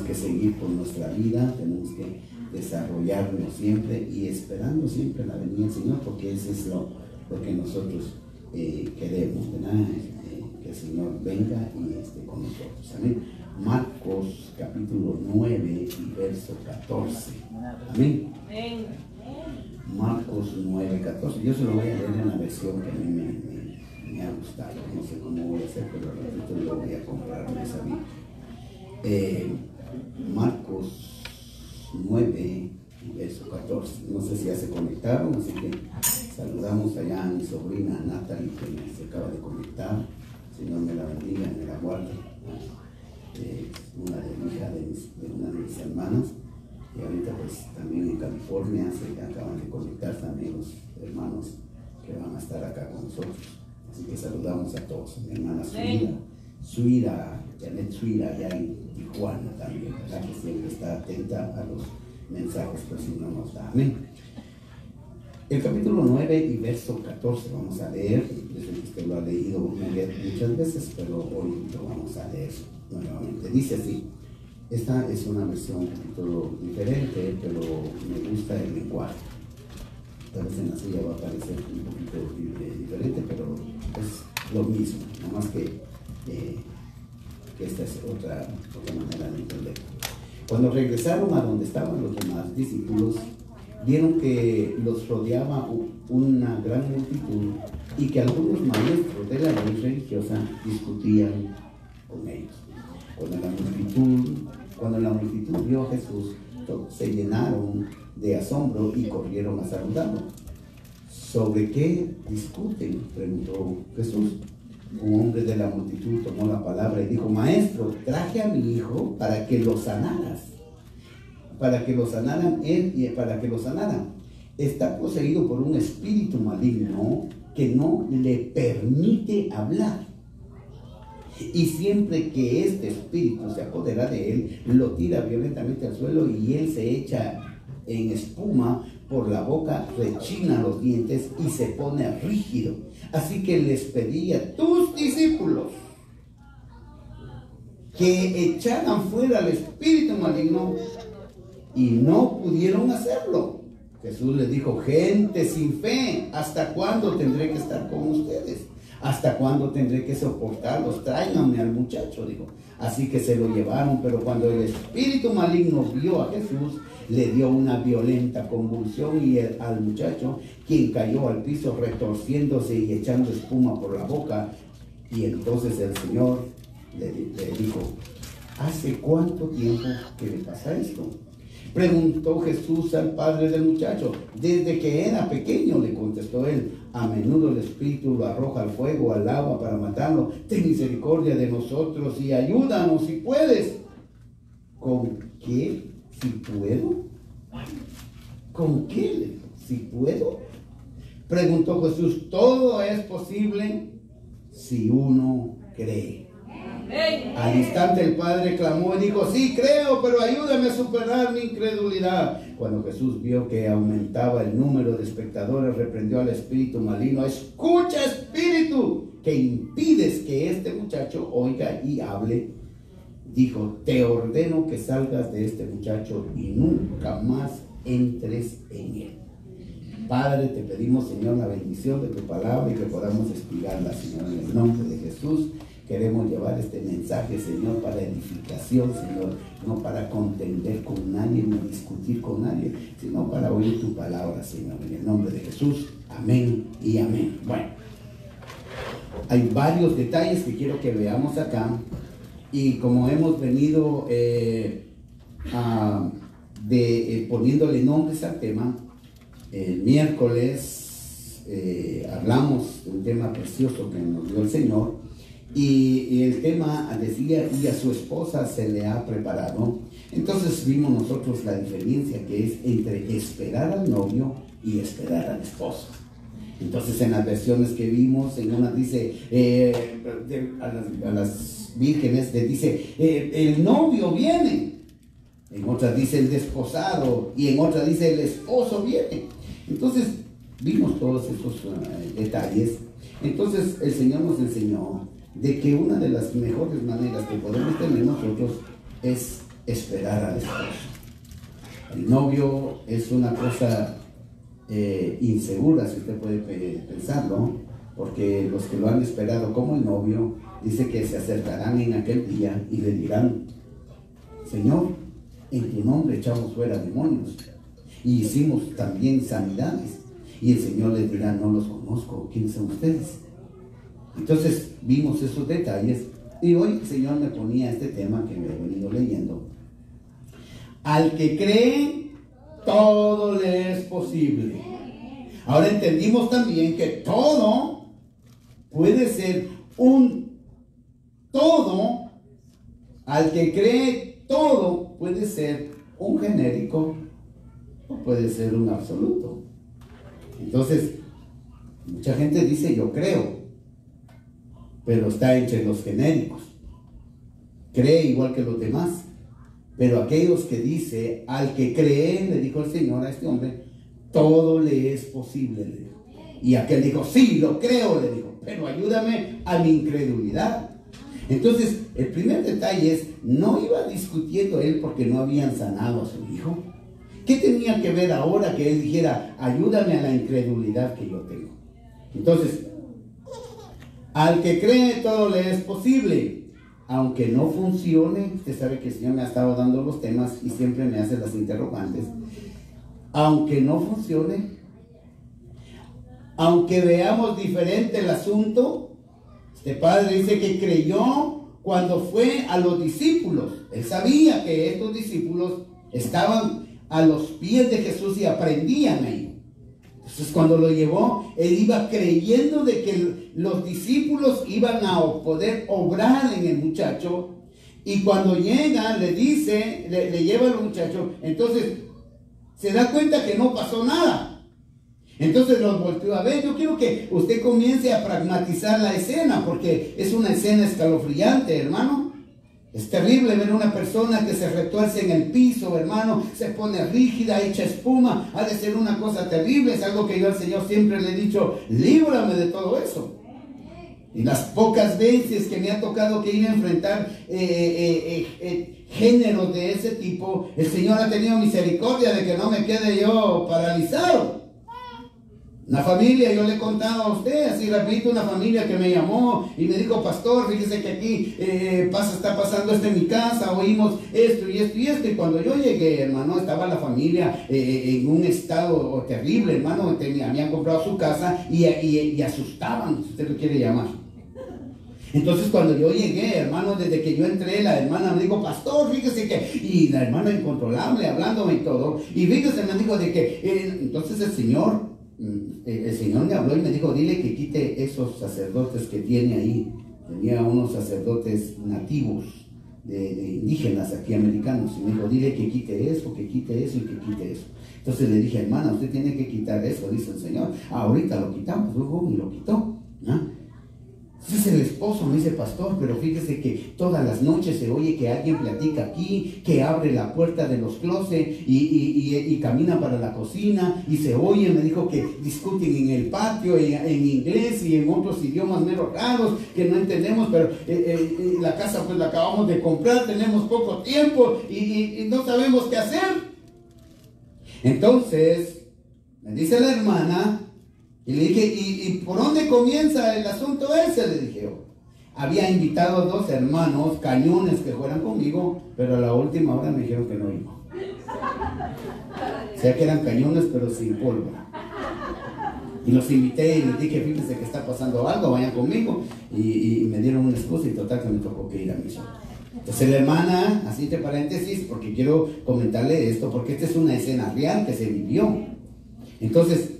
que seguir con nuestra vida, tenemos que desarrollarnos siempre y esperando siempre la venida del Señor, porque eso es lo que nosotros queremos, ¿verdad? Que el Señor venga y esté con nosotros. Amén. Marcos capítulo 9 y verso 14. Amén. Marcos 9, 14. Yo se lo voy a leer en la versión que a mí me ha gustado. No sé cómo voy a hacer, pero al ratito yo voy a comprarme esa Biblia. Marcos 9 y verso 14. No sé si ya se conectaron, así que saludamos allá a mi sobrina Natalie, que se acaba de conectar. Señor me la bendiga, me la guarde. Una hija de una de mis hermanas, y ahorita pues también en California se acaban de conectar también los hermanos que van a estar acá con nosotros. Así que saludamos a todos. Mi hermana Suira, Janet Suira, allá en Tijuana también, ¿verdad? Que siempre está atenta a los mensajes que el Señor nos da. Amén. El capítulo 9 y verso 14 vamos a leer. Yo sé que usted lo ha leído muchas veces, pero hoy lo vamos a leer nuevamente. Dice así. Esta es una versión un poquito diferente, pero me gusta el lenguaje. Tal vez en la suya va a parecer un poquito diferente, pero es lo mismo, nada más que esta es otra manera de entender. Cuando regresaron a donde estaban los demás discípulos, vieron que los rodeaba una gran multitud y que algunos maestros de la ley religiosa discutían con ellos. Cuando la multitud vio a Jesús, se llenaron de asombro y corrieron a saludarlo. ¿Sobre qué discuten?, preguntó Jesús. Un hombre de la multitud tomó la palabra y dijo: Maestro, traje a mi hijo para que lo sanaran. Está poseído por un espíritu maligno que no le permite hablar. Y siempre que este espíritu se apodera de él, lo tira violentamente al suelo y él se echa en espuma por la boca, rechina los dientes y se pone rígido. Así que les pedí a tus discípulos que echaran fuera al espíritu maligno y no pudieron hacerlo. Jesús les dijo: gente sin fe, ¿hasta cuándo tendré que estar con ustedes? ¿Hasta cuándo tendré que soportarlos? Tráiganme al muchacho, dijo. Así que se lo llevaron, pero cuando el espíritu maligno vio a Jesús, le dio una violenta convulsión y al muchacho, quien cayó al piso retorciéndose y echando espuma por la boca. Y entonces el Señor le dijo: ¿hace cuánto tiempo que le pasa esto? Preguntó Jesús al padre del muchacho. Desde que era pequeño, le contestó él. A menudo el espíritu lo arroja al fuego, al agua para matarlo. Ten misericordia de nosotros y ayúdanos si puedes. ¿Con qué? ¿Si puedo? ¿Con qué? ¿Si puedo? Preguntó Jesús. Todo es posible si uno cree. Al instante el padre clamó y dijo: sí, creo, pero ayúdame a superar mi incredulidad. Cuando Jesús vio que aumentaba el número de espectadores, reprendió al espíritu maligno: escucha, espíritu, que impides que este muchacho oiga y hable. Dijo: te ordeno que salgas de este muchacho y nunca más entres en él. Padre, te pedimos, Señor, la bendición de tu palabra y que podamos explicarla, Señor, en el nombre de Jesús. Queremos llevar este mensaje, Señor, para edificación, Señor, no para contender con nadie ni discutir con nadie, sino para oír tu palabra, Señor, en el nombre de Jesús. Amén y amén. Bueno, hay varios detalles que quiero que veamos acá, y como hemos venido poniéndole nombres al tema, el miércoles hablamos de un tema precioso que nos dio el Señor. Y el tema decía: y a su esposa se le ha preparado. Entonces vimos nosotros la diferencia que es entre esperar al novio y esperar al esposo. Entonces en las versiones que vimos, en una dice a las vírgenes les dice: el novio viene. En otra dice el desposado, y en otra dice el esposo viene. Entonces vimos todos esos detalles. Entonces el Señor nos enseñó de que una de las mejores maneras que podemos tener nosotros es esperar al esposo. El novio es una cosa insegura, si usted puede pensarlo, porque los que lo han esperado como el novio, dice que se acercarán en aquel día y le dirán: Señor, en tu nombre echamos fuera demonios y hicimos también sanidades. Y el Señor les dirá: no los conozco, ¿quiénes son ustedes? Entonces vimos esos detalles y hoy el Señor me ponía este tema que me he venido leyendo. Al que cree, todo le es posible. Ahora entendimos también que todo puede ser un todo. Al que cree, todo puede ser un genérico o puede ser un absoluto. Entonces, mucha gente dice yo creo, pero está entre los genéricos. Cree igual que los demás. Pero aquellos que dice, al que cree, le dijo el Señor a este hombre, todo le es posible, le dijo. Y aquel dijo, sí, lo creo, le dijo, pero ayúdame a mi incredulidad. Entonces, el primer detalle es, no iba discutiendo él porque no habían sanado a su hijo. ¿Qué tenía que ver ahora que él dijera, ayúdame a la incredulidad que yo tengo? Entonces, al que cree, todo le es posible. Aunque no funcione, usted sabe que el Señor me ha estado dando los temas y siempre me hace las interrogantes. Aunque no funcione, aunque veamos diferente el asunto, este padre dice que creyó cuando fue a los discípulos. Él sabía que estos discípulos estaban a los pies de Jesús y aprendían ahí. Entonces cuando lo llevó, él iba creyendo de que los discípulos iban a poder obrar en el muchacho. Y cuando llega, le dice, le lleva al muchacho, entonces se da cuenta que no pasó nada. Entonces los volteó a ver. Yo quiero que usted comience a pragmatizar la escena, porque es una escena escalofriante, hermano. Es terrible ver a una persona que se retuerce en el piso, hermano, se pone rígida, echa espuma. Ha de ser una cosa terrible. Es algo que yo al Señor siempre le he dicho, líbrame de todo eso. Y las pocas veces que me ha tocado que ir a enfrentar géneros de ese tipo, el Señor ha tenido misericordia de que no me quede yo paralizado. Una familia, yo le he contado a usted, así rapidito, una familia que me llamó y me dijo, pastor, fíjese que aquí está pasando esto en mi casa, oímos esto y esto y esto. Y cuando yo llegué, hermano, estaba la familia en un estado terrible, hermano. Habían comprado su casa y asustaban, si usted lo quiere llamar. Entonces cuando yo llegué, hermano, desde que yo entré, la hermana me dijo, pastor, fíjese que, y la hermana incontrolable, hablándome y todo, y fíjese, me dijo de que, entonces el Señor me habló y me dijo, dile que quite esos sacerdotes que tiene ahí. Tenía unos sacerdotes nativos, de indígenas aquí americanos, y me dijo, dile que quite eso y que quite eso. Entonces le dije, hermana, usted tiene que quitar eso, dice el Señor. Ahorita lo quitamos, luego y lo quitó, ¿no? Entonces el esposo me dice, pastor, pero fíjese que todas las noches se oye que alguien platica aquí, que abre la puerta de los closets y camina para la cocina, y se oye, me dijo que discuten en el patio, en inglés y en otros idiomas menos raros que no entendemos, pero la casa pues la acabamos de comprar, tenemos poco tiempo y no sabemos qué hacer. Entonces, me dice la hermana, y le dije, ¿y por dónde comienza el asunto ese? Le dije yo. Había invitado a 2 hermanos cañones que fueran conmigo, pero a la última hora me dijeron que no iba. O sea que eran cañones, pero sin pólvora. Y los invité y les dije, fíjense que está pasando algo, vayan conmigo. Y me dieron una excusa y total que me tocó que ir a misa. Entonces la hermana, así entre paréntesis, porque quiero comentarle esto, porque esta es una escena real que se vivió. Entonces,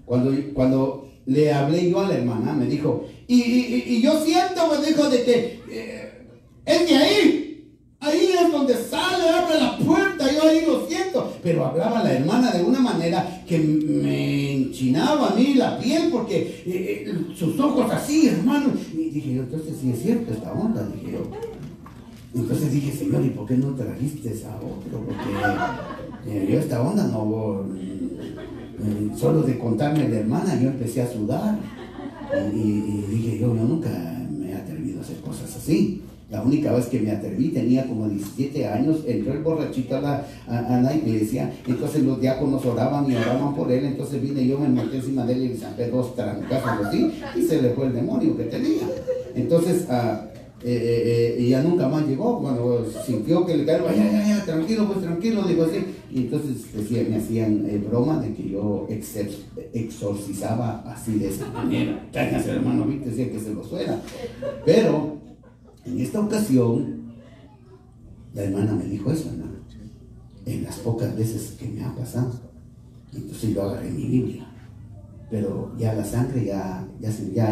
cuando le hablé yo a la hermana, me dijo, y yo siento, me dijo, de que es de ahí es donde sale, abre la puerta, yo ahí lo siento. Pero hablaba la hermana de una manera que me enchinaba a mí la piel, porque sus ojos así, hermano. Y dije yo, entonces sí es cierto esta onda, dije yo. Entonces dije, Señor, ¿y por qué no trajiste a otro? Porque yo esta onda no... solo de contarme a la hermana, yo empecé a sudar. Y dije yo nunca me he atrevido a hacer cosas así. La única vez que me atreví, tenía como 17 años, entró el borrachito a la iglesia, entonces los diáconos oraban y oraban por él, entonces vine yo, me metí encima de él y le zampé 2 trancazos así, y se le fue el demonio que tenía. Entonces, y ya nunca más llegó. Cuando sintió que le cayó, ya, tranquilo, pues tranquilo, digo así. Y entonces me hacían broma de que yo exorcizaba así de esa manera. Cállate, hermano, viste, decía que se lo suena. Pero en esta ocasión, la hermana me dijo eso, hermano, en las pocas veces que me ha pasado. Entonces yo agarré mi Biblia, pero ya la sangre ya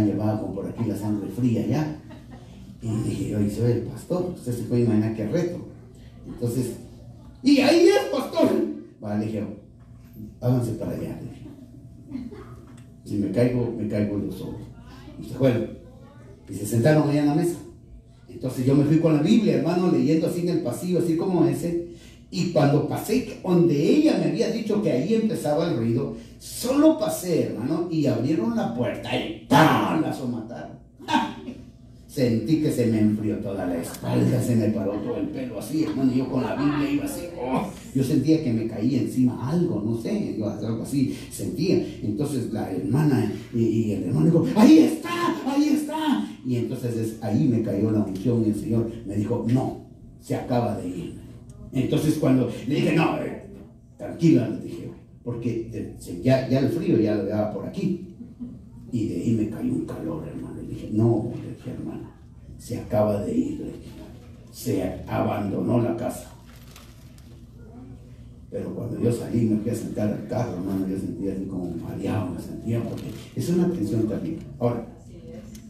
llevaba como por aquí la sangre fría ya. Y dije, yo soy el pastor, usted se puede imaginar qué reto. Entonces, y ahí es, pastor. Vale, dije, háganse para allá. Dije. Si me caigo yo solo. Y se fueron. Y se sentaron allá en la mesa. Entonces yo me fui con la Biblia, hermano, leyendo así en el pasillo, así como ese. Y cuando pasé donde ella me había dicho que ahí empezaba el ruido, solo pasé, hermano, y abrieron la puerta y ¡pam! La somataron. ¡Ja! Sentí que se me enfrió toda la espalda, se me paró todo el pelo así, hermano, y yo con la Biblia iba así, yo sentía que me caía encima algo, no sé, yo algo así sentía. Entonces la hermana y el hermano dijo, ahí está, y entonces ahí me cayó la unción y el Señor me dijo, no, se acaba de ir. Entonces cuando le dije, no, tranquila, le dije, porque ya el frío ya lo daba por aquí, y de ahí me cayó un calor, hermano. Le dije, no, le dije, hermana, se acaba de ir, le dije, se abandonó la casa. Pero cuando yo salí, me fui a sentar al carro, hermano, yo sentía así como mareado, me sentía, porque es una tensión terrible. Ahora,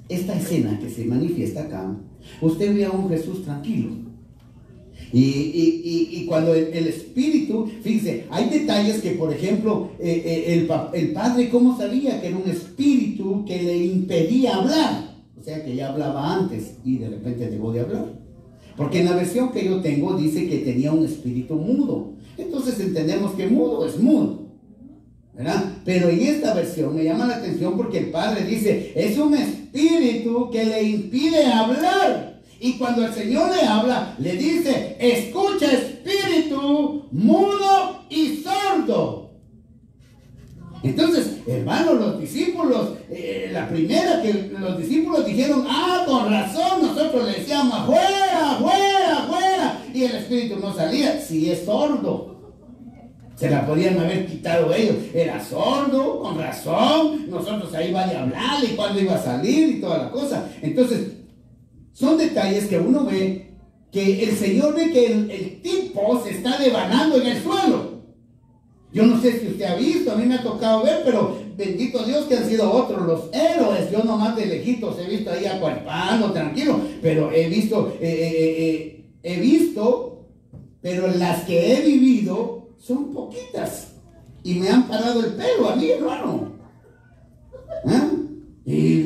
esta escena que se manifiesta acá, usted ve a un Jesús tranquilo. Y cuando el espíritu, fíjense, hay detalles que, por ejemplo, el padre, ¿cómo sabía que era un espíritu que le impedía hablar? O sea, que ya hablaba antes y de repente dejó de hablar. Porque en la versión que yo tengo dice que tenía un espíritu mudo. Entonces entendemos que mudo es mudo, ¿verdad? Pero en esta versión me llama la atención porque el padre dice, es un espíritu que le impide hablar. Y cuando el Señor le habla, le dice, escucha espíritu mudo y sordo. Entonces, hermanos, los discípulos, la primera que los discípulos dijeron, con razón, nosotros le decíamos, afuera, afuera, afuera. Y el espíritu no salía, si es sordo. Se la podían haber quitado ellos. Era sordo, con razón. Nosotros ahí vaya a hablar y cuándo iba a salir y toda la cosa. Entonces, son detalles que uno ve, que el Señor ve que el tipo se está devanando en el suelo. Yo no sé si usted ha visto, a mí me ha tocado ver, pero bendito Dios que han sido otros los héroes. Yo nomás de lejitos he visto ahí acuerpando, tranquilo, pero he visto, pero las que he vivido son poquitas. Y me han parado el pelo a mí, hermano. Y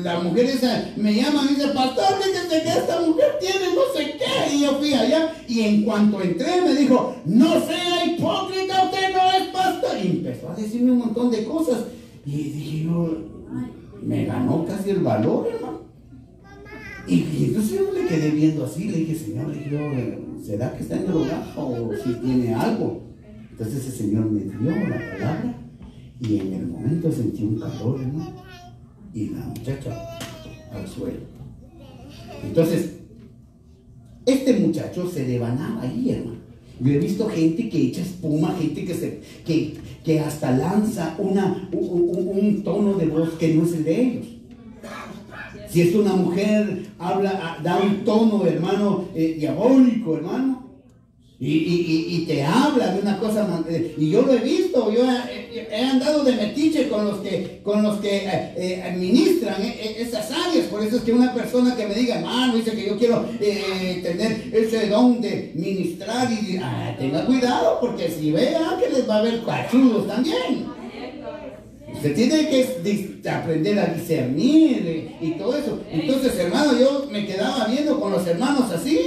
la mujer esa me llama y dice, pastor, fíjate que esta mujer tiene no sé qué. Y yo fui allá y en cuanto entré me dijo, no sea hipócrita, usted no es pastor. Y empezó a decirme un montón de cosas. Y dije yo, me ganó casi el valor, hermano. Y entonces yo le quedé viendo así, le dije, Señor, le dije, ¿será que está en drogado o si tiene algo? Entonces el Señor me dio la palabra y en el momento sentí un calor, hermano. Y la muchacha al suelo. Entonces, este muchacho se devanaba ahí, hermano. Yo he visto gente que echa espuma, gente que hasta lanza un tono de voz que no es el de ellos. Si es una mujer, da un tono, hermano, diabólico, hermano. Y te habla de una cosa, y yo lo he visto, yo he andado de metiche con los que administran esas áreas. Por eso es que una persona que me diga, hermano, dice que yo quiero tener ese don de ministrar, y tenga cuidado, porque si ve ángeles va a haber cachudos también. Usted tiene que aprender a discernir y todo eso. Entonces, hermano, yo me quedaba viendo con los hermanos así.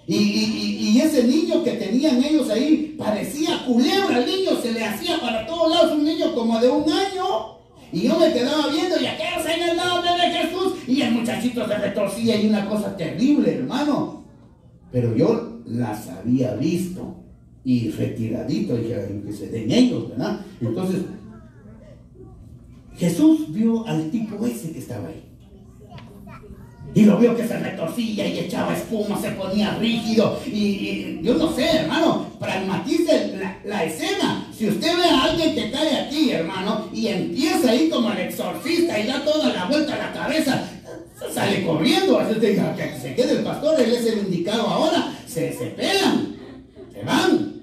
Y ese niño que tenían ellos ahí parecía culebra. El niño se le hacía para todos lados, un niño como de 1 año. Y yo me quedaba viendo, y aquellos en el nombre de Jesús, y el muchachito se retorcía y una cosa terrible, hermano. Pero yo las había visto y retiradito, y que se den ellos, ¿verdad? Entonces, Jesús vio al tipo ese que estaba ahí. Y lo vio que se retorcía y echaba espuma, se ponía rígido. Y yo no sé, hermano, pragmatice la escena. Si usted ve a alguien que cae aquí, hermano, y empieza ahí como el exorcista y da toda la vuelta a la cabeza, sale corriendo. Así que se quede el pastor, él es el indicado ahora. Se pegan, se van.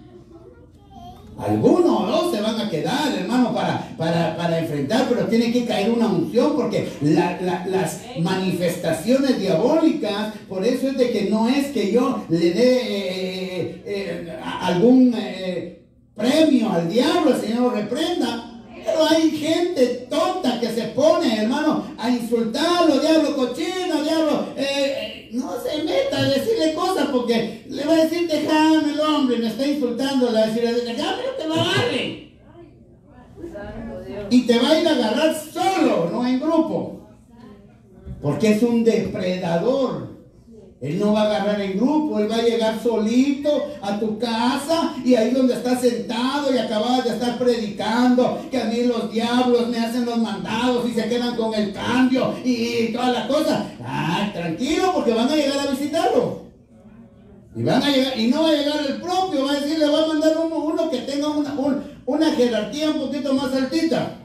Algunos o dos se van a quedar, hermano, para enfrentar, pero tiene que caer una unción, porque las manifestaciones diabólicas, por eso es de que no es que yo le dé algún premio al diablo, el Señor lo reprenda, pero hay gente tonta que se pone, hermano, a insultarlo, diablo cochino, diablo, no se meta a decirle cosas, porque le va a decir, déjame el hombre, me está insultando, le va a decir, déjame que lo agarre. Y te va a ir a agarrar solo, no en grupo, porque es un depredador. Él no va a agarrar en grupo, él va a llegar solito a tu casa, y ahí donde estás sentado y acabas de estar predicando que a mí los diablos me hacen los mandados y se quedan con el cambio y toda la cosa. Tranquilo, porque van a llegar a visitarlo. Y van a llegar, y no va a llegar el propio, va a decir, le va a mandar uno que tenga una jerarquía un poquito más altita.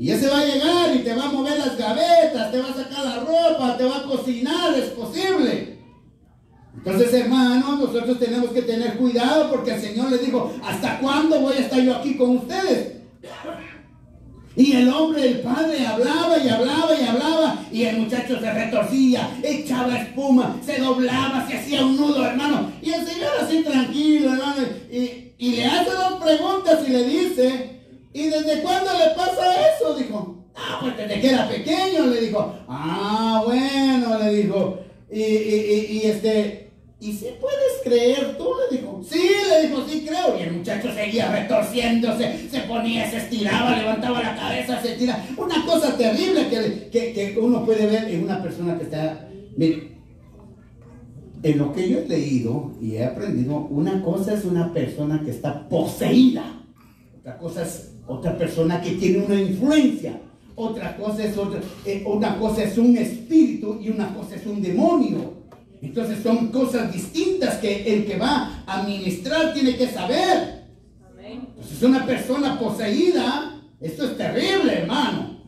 Y ese va a llegar y te va a mover las gavetas, te va a sacar la ropa, te va a cocinar, es posible. Entonces, hermanos, nosotros tenemos que tener cuidado, porque el Señor les dijo, ¿hasta cuándo voy a estar yo aquí con ustedes? Y el hombre, el padre, hablaba y hablaba y hablaba, y el muchacho se retorcía, echaba espuma, se doblaba, se hacía un nudo, hermano. Y el Señor así tranquilo, hermano, y le hace dos preguntas y le dice, ¿y desde cuándo le pasa eso? Dijo, pues desde que era pequeño, le dijo. Bueno, le dijo, ¿y si puedes creer tú? Le dijo. Sí, le dijo, sí creo. Y el muchacho seguía retorciéndose, se ponía, se estiraba, levantaba la cabeza, se tira. Una cosa terrible que uno puede ver en una persona que está... Mire, en lo que yo he leído y he aprendido, una cosa es una persona que está poseída. Otra cosa es otra persona que tiene una influencia. Otra cosa es una cosa es un espíritu y una cosa es un demonio. Entonces son cosas distintas que el que va a ministrar tiene que saber. Entonces una persona poseída, esto es terrible, hermano.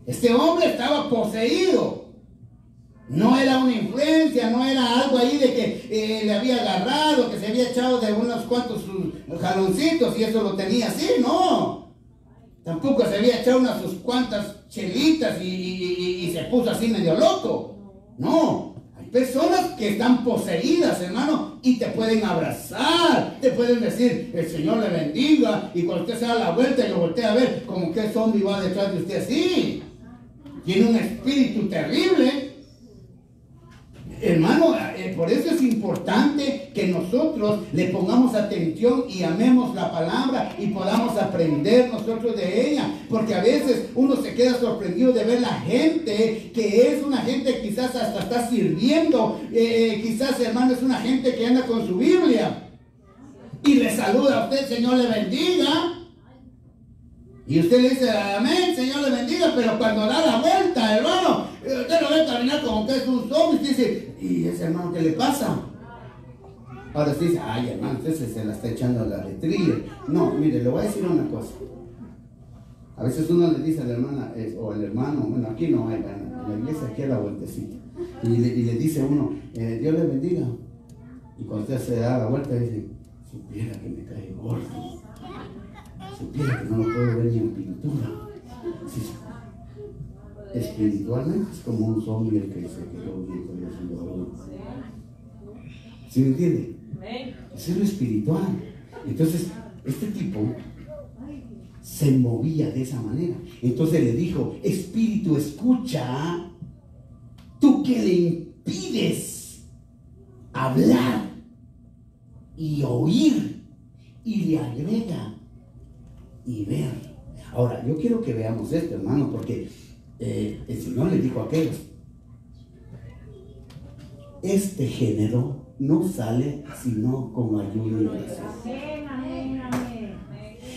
Este hombre estaba poseído. No era una influencia, no era algo ahí de que le había agarrado, que se había echado de unos cuantos jaloncitos y eso lo tenía así, no. Tampoco se había echado unas sus cuantas chelitas y se puso así medio loco. No, hay personas que están poseídas, hermano, y te pueden abrazar, te pueden decir, el Señor le bendiga, y cuando usted se da la vuelta y lo voltea a ver, como que el zombie va detrás de usted así. Tiene un espíritu terrible. Hermano, por eso es importante que nosotros le pongamos atención y amemos la palabra y podamos aprender nosotros de ella, porque a veces uno se queda sorprendido de ver la gente que es una gente quizás hasta está sirviendo, quizás, hermano, es una gente que anda con su Biblia y le saluda a usted, Señor le bendiga. Y usted le dice, amén, Señor le bendiga, pero cuando da la vuelta, hermano, usted lo ve caminar como que es un zombie, y dice, ¿y ese hermano qué le pasa? Ahora usted dice, ay, hermano, usted se la está echando a la letrilla. No, mire, le voy a decir una cosa. A veces uno le dice a la hermana, o al hermano, bueno, aquí no hay, bueno, en la iglesia aquí a la vueltecita. Y le dice uno, Dios le bendiga. Y cuando usted se da la vuelta, dice, supiera que me cae gordo. Supiera que no lo puedo ver ni en pintura. Sí. Espiritualmente es como un zombie el que se quedó viendo y haciendo. ¿Sí me entiende? Eso es lo espiritual. Entonces, este tipo se movía de esa manera. Entonces le dijo, espíritu, escucha, tú que le impides hablar y oír, y le agrega y ver. Ahora, yo quiero que veamos esto, hermano, porque el Señor le dijo a aquellos: este género no sale sino con ayuno y oración.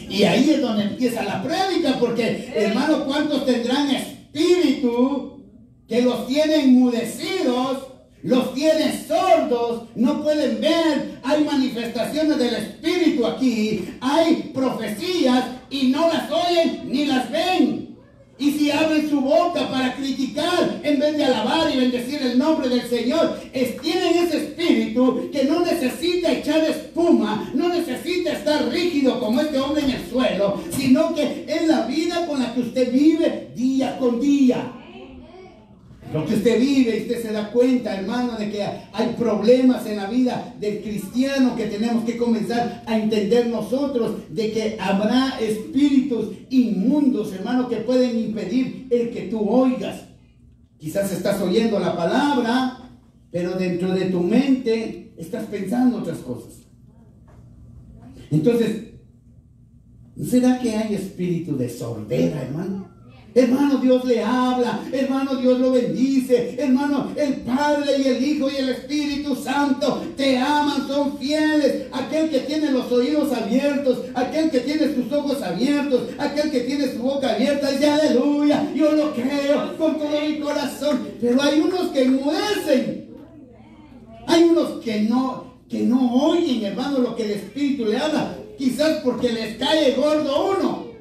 Y ahí es donde empieza la prédica, porque hermano, ¿cuántos tendrán espíritu que los tienen enmudecidos, los tienen sordos, no pueden ver? Hay manifestaciones del espíritu aquí, hay profecías y no las oyen ni las ven. Y si abren su boca para criticar en vez de alabar y bendecir el nombre del Señor, tienen ese espíritu que no necesita echar espuma, no necesita estar rígido como este hombre en el suelo, sino que es la vida con la que usted vive día con día. Lo que usted vive, y usted se da cuenta, hermano, de que hay problemas en la vida del cristiano que tenemos que comenzar a entender nosotros, de que habrá espíritus inmundos, hermano, que pueden impedir el que tú oigas. Quizás estás oyendo la palabra, pero dentro de tu mente estás pensando otras cosas. Entonces, ¿no será que hay espíritu de sordera, hermano? Hermano, Dios le habla, hermano, Dios lo bendice, hermano, el Padre y el Hijo y el Espíritu Santo te aman, son fieles. Aquel que tiene los oídos abiertos, aquel que tiene sus ojos abiertos, aquel que tiene su boca abierta, dice: aleluya, yo lo creo con todo mi corazón. Pero hay unos que enmudecen, hay unos que no oyen, hermano, lo que el Espíritu le habla, quizás porque les cae gordo uno.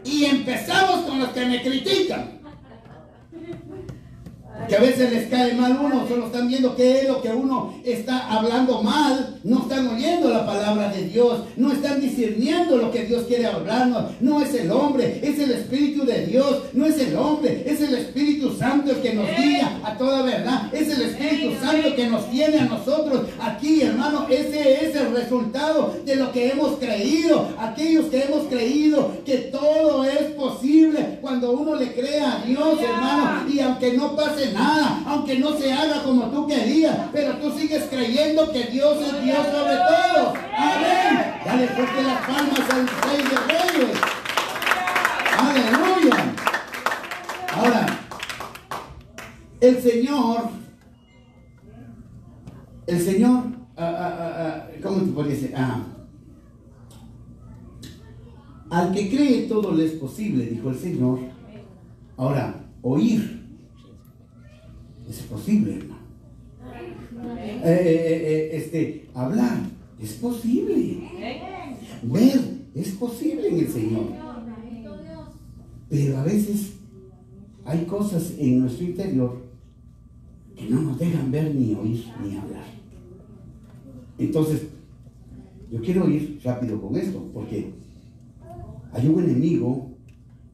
Y empezamos con los que me critican, que a veces les cae mal uno, solo están viendo qué es lo que uno está hablando mal, no están oyendo la palabra de Dios, no están discerniendo lo que Dios quiere hablarnos. No es el hombre, es el Espíritu de Dios, no es el hombre, es el Espíritu Santo el que nos guía a toda verdad, es el Espíritu Santo que nos tiene a nosotros aquí, hermano. Ese es el resultado de lo que hemos creído, aquellos que hemos creído que todo es posible cuando uno le cree a Dios, hermano, y aunque no pase nada, aunque no se haga como tú querías, pero tú sigues creyendo que Dios es Dios sobre todo. Amén. Dale fuerte las palmas al Rey de Reyes. Aleluya. Ahora, el Señor, ¿cómo te podría decir? Al que cree todo le es posible, dijo el Señor. Ahora, oír es posible, hermano. Hablar es posible. Ver es posible en el Señor. Pero a veces hay cosas en nuestro interior que no nos dejan ver, ni oír, ni hablar. Entonces, yo quiero ir rápido con esto, porque hay un enemigo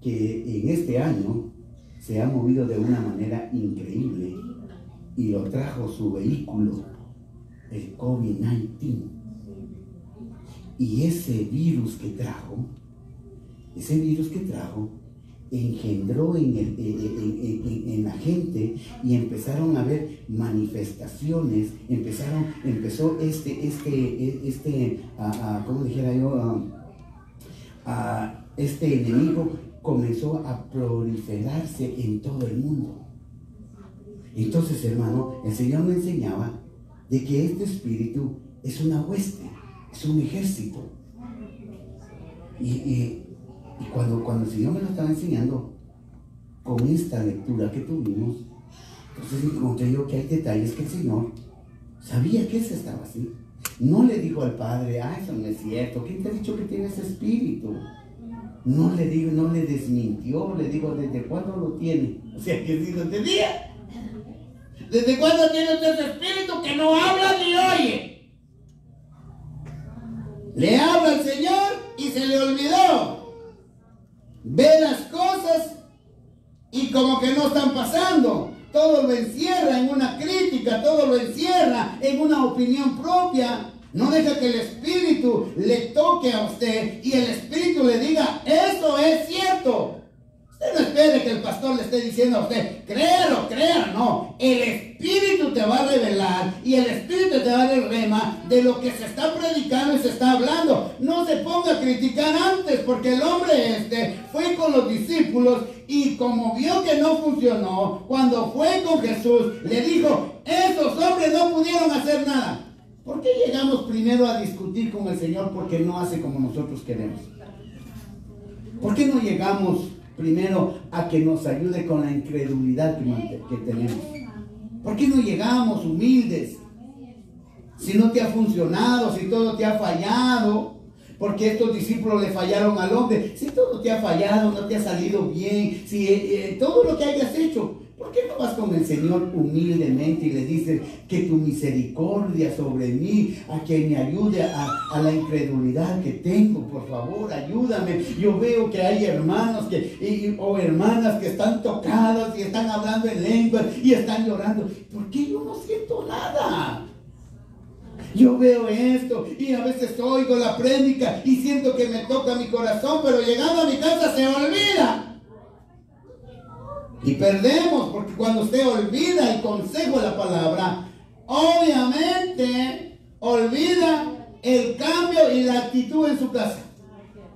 que en este año se ha movido de una manera increíble y lo trajo su vehículo, el COVID-19. Y ese virus que trajo engendró en la gente, y empezaron a haber manifestaciones, empezó ¿cómo dijera yo? Este enemigo comenzó a proliferarse en todo el mundo. Entonces, hermano, el Señor me enseñaba de que este espíritu es una hueste, es un ejército. Y cuando el Señor me lo estaba enseñando con esta lectura que tuvimos, entonces encontré yo que hay detalles que el Señor sabía que ese estaba así. No le dijo al Padre: eso no es cierto, ¿quién te ha dicho que tienes espíritu? No le digo, no le desmintió, le digo: ¿desde cuándo lo tiene? O sea, que si lo tenía. ¿Desde cuándo tiene usted ese espíritu que no habla ni oye? Le habla al Señor y se le olvidó. Ve las cosas y como que no están pasando. Todo lo encierra en una crítica, todo lo encierra en una opinión propia. No deja que el Espíritu le toque a usted y el Espíritu le diga: eso es cierto. Usted no espere que el pastor le esté diciendo a usted, créalo, créalo. No, el Espíritu te va a revelar y el Espíritu te va a dar el rema de lo que se está predicando y se está hablando. No se ponga a criticar antes, porque el hombre fue con los discípulos y como vio que no funcionó, cuando fue con Jesús, le dijo, esos hombres no pudieron hacer nada. ¿Por qué llegamos primero a discutir con el Señor porque no hace como nosotros queremos? ¿Por qué no llegamos primero a que nos ayude con la incredulidad que tenemos? ¿Por qué no llegamos humildes? Si no te ha funcionado, si todo te ha fallado, porque estos discípulos le fallaron al hombre. Si todo te ha fallado, no te ha salido bien, si todo lo que hayas hecho, ¿por qué no vas con el Señor humildemente y le dices que tu misericordia sobre mí, a que me ayude a la incredulidad que tengo? Por favor, ayúdame. Yo veo que hay hermanos o hermanas que están tocados y están hablando en lenguas y están llorando. ¿Por qué yo no siento nada? Yo veo esto y a veces oigo la prédica y siento que me toca mi corazón, pero llegando a mi casa se olvida. Y perdemos, porque cuando usted olvida el consejo de la palabra, obviamente olvida el cambio y la actitud en su casa.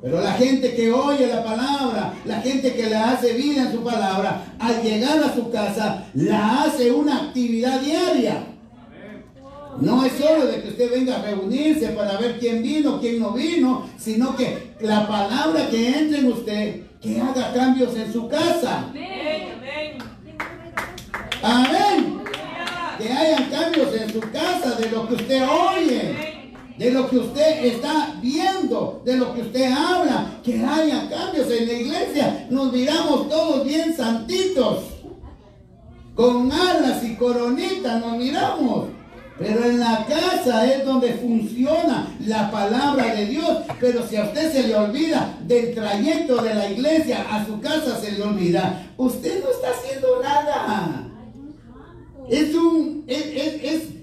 Pero la gente que oye la palabra, la gente que la hace vida en su palabra, al llegar a su casa, la hace una actividad diaria. No es solo de que usted venga a reunirse para ver quién vino, quién no vino, sino que la palabra que entre en usted, que haga cambios en su casa. Amén. Que hayan cambios en su casa de lo que usted oye, de lo que usted está viendo, de lo que usted habla. Que haya cambios en la iglesia. Nos miramos todos bien santitos, con alas y coronitas nos miramos. Pero en la casa es donde funciona la palabra de Dios. Pero si a usted se le olvida del trayecto de la iglesia a su casa, se le olvida, usted no está haciendo nada.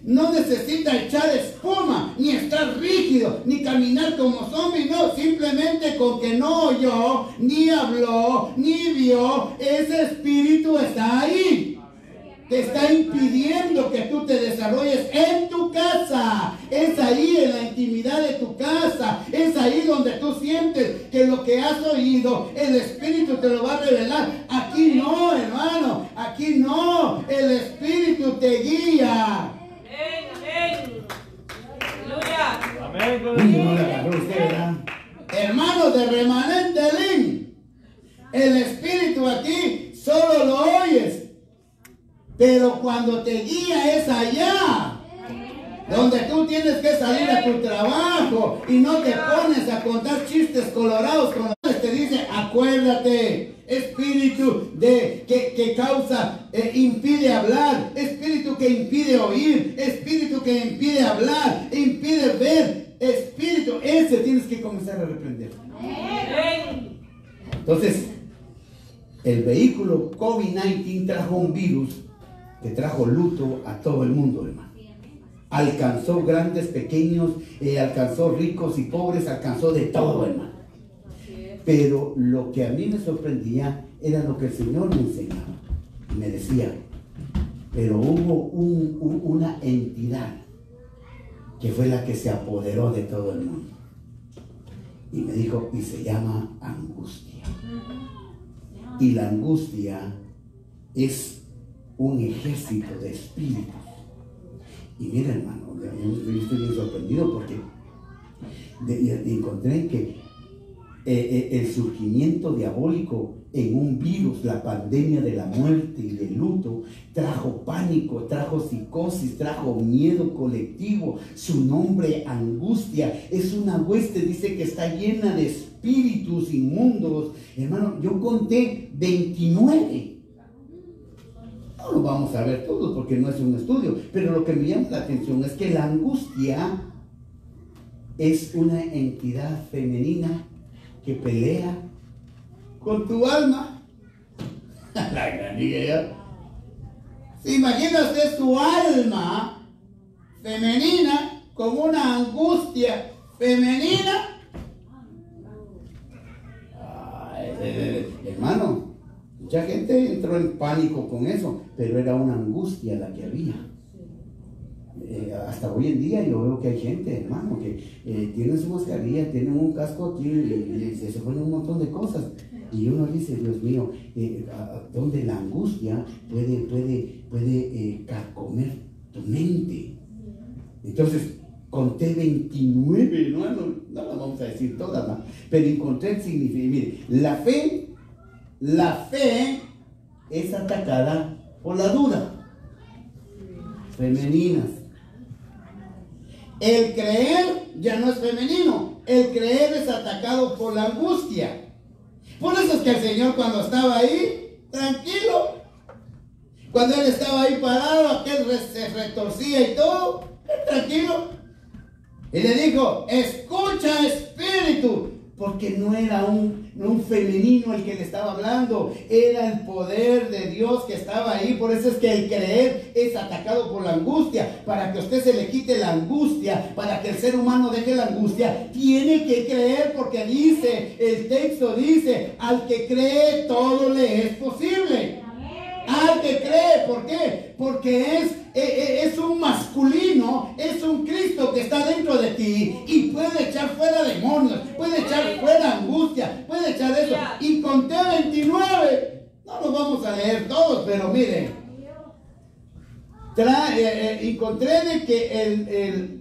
No necesita echar espuma, ni estar rígido, ni caminar como zombie. No, simplemente con que no oyó, ni habló, ni vio, ese espíritu está ahí. Te está impidiendo que tú te desarrolles en tu casa. Es ahí, en la intimidad de tu casa. Es ahí donde tú sientes que lo que has oído, el Espíritu te lo va a revelar. Aquí no, hermano. Aquí no. El Espíritu te guía. Amén. Amén. No le agarró usted, ¿verdad? Hermanos de Remanente Lin, el Espíritu aquí solo lo oyes. Pero cuando te guía es allá, donde tú tienes que salir a tu trabajo y no te pones a contar chistes colorados con los te dice, acuérdate, espíritu que causa, impide hablar, espíritu que impide oír, espíritu que impide hablar, impide ver, espíritu, ese tienes que comenzar a reprender. Entonces, el vehículo COVID-19 trajo un virus que trajo luto a todo el mundo, hermano. Alcanzó grandes, pequeños, alcanzó ricos y pobres, alcanzó de todo, hermano. Pero lo que a mí me sorprendía era lo que el Señor me enseñaba. Y me decía, pero hubo una entidad que fue la que se apoderó de todo el mundo. Y me dijo, y se llama angustia. Y la angustia es un ejército de espíritus. Y mira, hermano, yo estoy bien sorprendido porque encontré que el surgimiento diabólico en un virus, la pandemia de la muerte y del luto, trajo pánico, trajo psicosis, trajo miedo colectivo. Su nombre, angustia, es una hueste, dice que está llena de espíritus inmundos. Hermano, yo conté 29. No lo vamos a ver todos porque no es un estudio, pero lo que me llama la atención es que la angustia es una entidad femenina que pelea con tu alma. La granilla. ¿Se imagina usted su alma femenina con una angustia femenina? Hermano, Mucha gente entró en pánico con eso, pero era una angustia la que había. Hasta hoy en día yo veo que hay gente, hermano, que tiene su mascarilla, tiene un casco aquí y se ponen un montón de cosas. Y uno dice, Dios mío, donde la angustia puede carcomer tu mente. Entonces, conté 29, hermano, no lo vamos a decir todas, ¿no? Pero encontré el significado. Mire, la fe es atacada por la duda, femeninas. El creer ya no es femenino, el creer es atacado por la angustia. Por eso es que el Señor, cuando estaba ahí, tranquilo, cuando Él estaba ahí parado, aquel se retorcía y todo, tranquilo, y le dijo, escucha, espíritu, porque no era un femenino el que le estaba hablando, era el poder de Dios que estaba ahí. Por eso es que el creer es atacado por la angustia. Para que a usted se le quite la angustia, para que el ser humano deje la angustia, tiene que creer, porque dice, el texto dice, al que cree todo le es posible. Al que cree, ¿por qué? Porque es un masculino, es un Cristo que está dentro de ti y puede echar fuera demonios, puede echar fuera angustia, puede echar eso. Y conté 29, no los vamos a leer todos, pero miren, encontré de que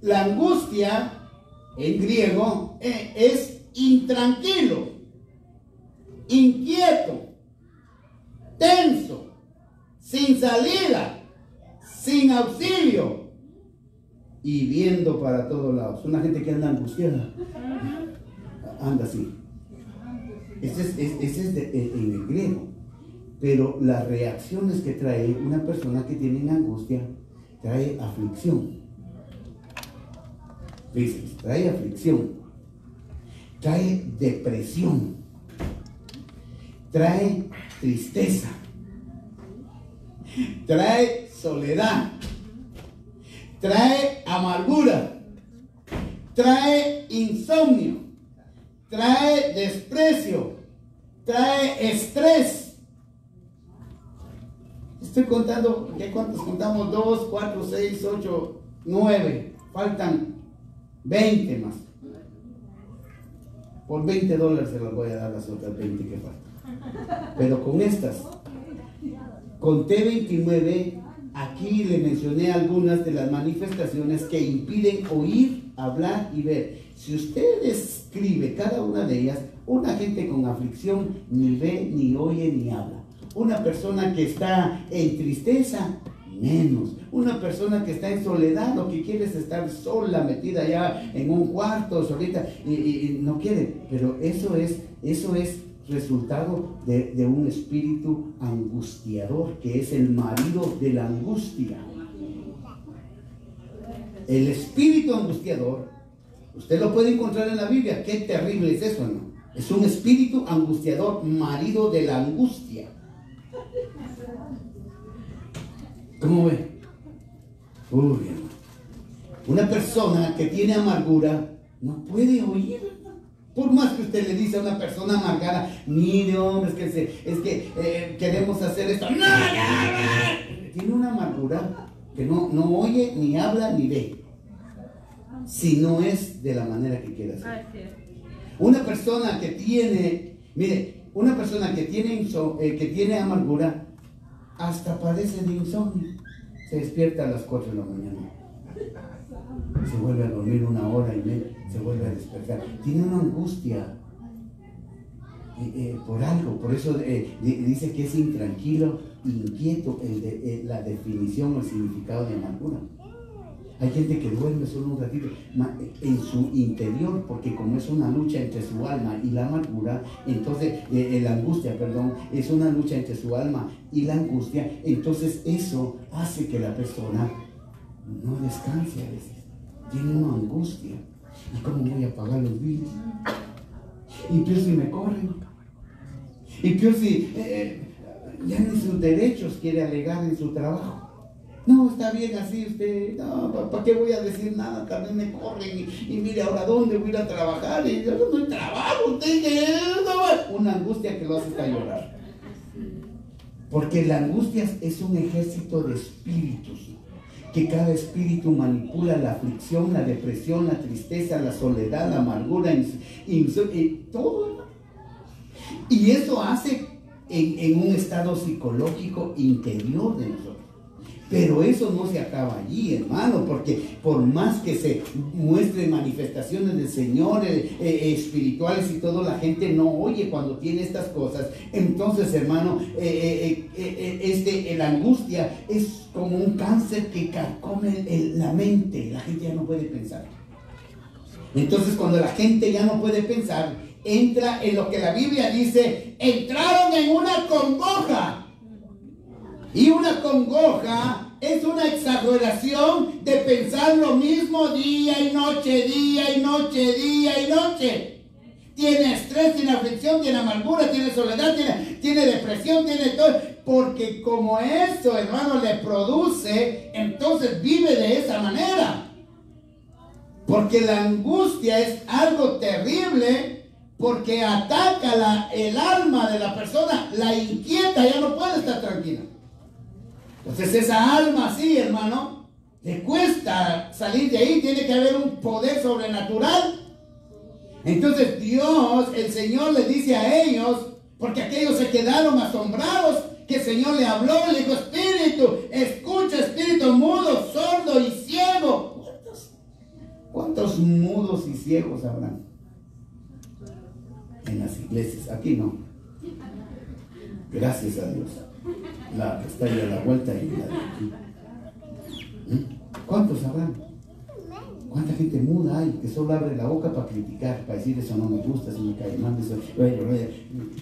la angustia en griego es intranquilo, inquieto, tenso, sin salida, sin auxilio y viendo para todos lados. Una gente que anda angustiada, anda así. Ese es en el griego. Pero las reacciones que trae una persona que tiene angustia, trae aflicción. Fíjense, trae aflicción, trae depresión, trae tristeza, trae soledad, trae amargura, trae insomnio, trae desprecio, trae estrés. Estoy contando, ¿cuántos contamos? 2, 4, 6, 8, 9. Faltan 20 más. Por $20 se las voy a dar las otras 20 que faltan. Pero con estas, conté 29, aquí le mencioné algunas de las manifestaciones que impiden oír, hablar y ver. Si usted escribe cada una de ellas, una gente con aflicción ni ve, ni oye, ni habla. Una persona que está en tristeza, menos. Una persona que está en soledad, lo que quiere es estar sola, metida ya en un cuarto, solita, y no quiere. Pero eso es resultado de un espíritu angustiador, que es el marido de la angustia. El espíritu angustiador, usted lo puede encontrar en la Biblia. Qué terrible es eso, ¿no? Es un espíritu angustiador, marido de la angustia. ¿Cómo ve? Uy, una persona que tiene amargura no puede oír. Por más que usted le dice a una persona amargada, mire, hombre, es que queremos hacer esto. ¡No! Tiene una amargura que no oye, ni habla, ni ve. Si no es de la manera que quiere hacer. Una persona que tiene, mire, una persona que tiene amargura, hasta padece de insomnio. Se despierta a las 4 de la mañana. Se vuelve a dormir 1 hora y media, se vuelve a despertar. Tiene una angustia por algo. Por eso dice que es intranquilo, inquieto, la definición o el significado de amargura. Hay gente que duerme solo un ratito en su interior, porque como es una lucha entre su alma y la amargura, entonces la angustia, perdón, es una lucha entre su alma y la angustia. Entonces eso hace que la persona no descanse a veces. Tiene una angustia. ¿Y cómo voy a pagar los biles? Y peor si me corren. Y peor si ya ni sus derechos quiere alegar en su trabajo. No, está bien así usted. No, ¿para qué voy a decir nada? También me corren. Y mire, ahora ¿dónde voy a ir a trabajar? Y yo no trabajo. Usted, una angustia que lo hace hasta llorar. Porque la angustia es un ejército de espíritus, que cada espíritu manipula la aflicción, la depresión, la tristeza, la soledad, la amargura, todo. Y eso hace en un estado psicológico interior de nosotros. Pero eso no se acaba allí, hermano, porque por más que se muestren manifestaciones del Señor espirituales y todo, la gente no oye cuando tiene estas cosas. Entonces, hermano, la angustia es como un cáncer que carcome la mente. La gente ya no puede pensar. Entonces, cuando la gente ya no puede pensar, entra en lo que la Biblia dice: entraron en una congoja. Y una congoja es una exageración de pensar lo mismo día y noche, día y noche, día y noche. Tiene estrés, tiene aflicción, tiene amargura, tiene soledad, tiene depresión, tiene todo. Porque como eso, hermano, le produce, entonces vive de esa manera. Porque la angustia es algo terrible, porque ataca el alma de la persona, la inquieta, ya no puede estar tranquila. Entonces esa alma así, hermano, le cuesta salir de ahí. Tiene que haber un poder sobrenatural. Entonces Dios, el Señor, le dice a ellos, porque aquellos se quedaron asombrados, que el Señor le habló, le dijo: espíritu, escucha, espíritu mudo, sordo y ciego. ¿Cuántos mudos y ciegos habrán en las iglesias? Aquí no. Gracias a Dios. La que está ahí a la vuelta y la de aquí. ¿Cuántos habrán? ¿Cuánta gente muda hay que solo abre la boca para criticar, para decir eso no me gusta, eso me cae mal, eso?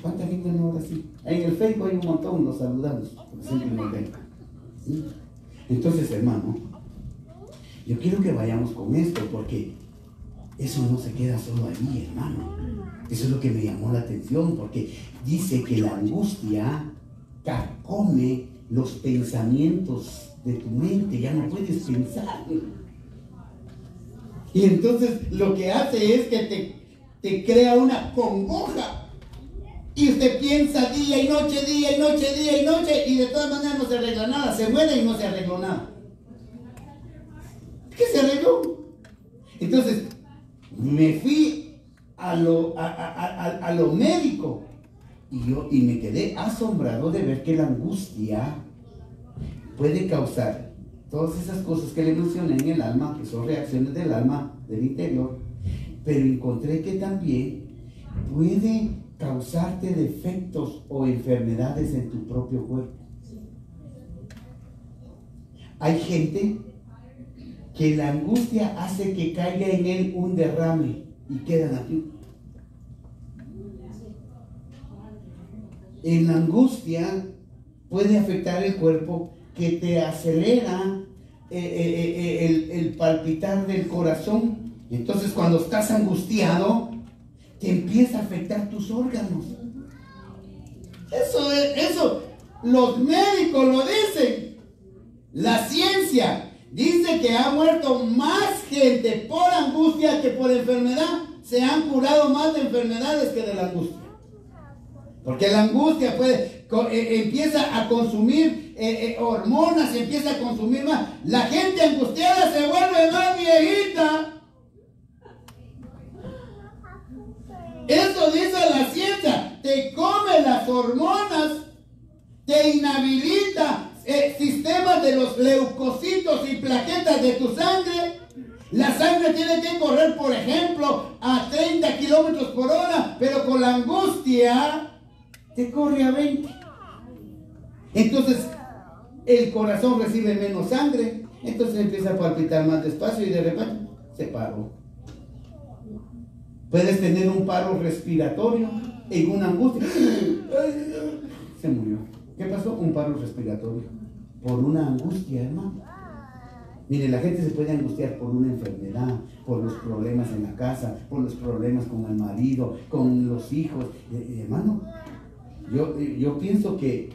¿Cuánta gente no habla así? En el Facebook hay un montón, los saludamos, porque siempre nos ven. Entonces, hermano, yo quiero que vayamos con esto, porque eso no se queda solo allí, hermano. Eso es lo que me llamó la atención, porque dice que la angustia carcome los pensamientos de tu mente, ya no puedes pensar. Y entonces lo que hace es que te crea una congoja. Y usted piensa día y noche, día y noche, día y noche, y de todas maneras no se arregla nada. Se muere y no se arregló nada. ¿Qué se arregló? Entonces, me fui a lo médico. Y me quedé asombrado de ver que la angustia puede causar todas esas cosas que le mencioné en el alma, que son reacciones del alma, del interior, pero encontré que también puede causarte defectos o enfermedades en tu propio cuerpo. Hay gente que la angustia hace que caiga en él un derrame y quedan aquí. En la angustia puede afectar el cuerpo, que te acelera el palpitar del corazón. Entonces, cuando estás angustiado, te empieza a afectar tus órganos. Eso los médicos lo dicen. La ciencia dice que ha muerto más gente por angustia que por enfermedad. Se han curado más de enfermedades que de la angustia. Porque la angustia empieza a consumir hormonas, empieza a consumir más. La gente angustiada se vuelve más viejita. Eso dice la ciencia. Te come las hormonas, te inhabilita sistemas de los leucocitos y plaquetas de tu sangre. La sangre tiene que correr, por ejemplo, a 30 kilómetros por hora, pero con la angustia te corre a 20. Entonces el corazón recibe menos sangre, entonces empieza a palpitar más despacio y de repente se paró. Puedes tener un paro respiratorio en una angustia. Se murió. ¿Qué pasó? Un paro respiratorio por una angustia, hermano. Mire, la gente se puede angustiar por una enfermedad, por los problemas en la casa, por los problemas con el marido, con los hijos. Hermano, yo pienso que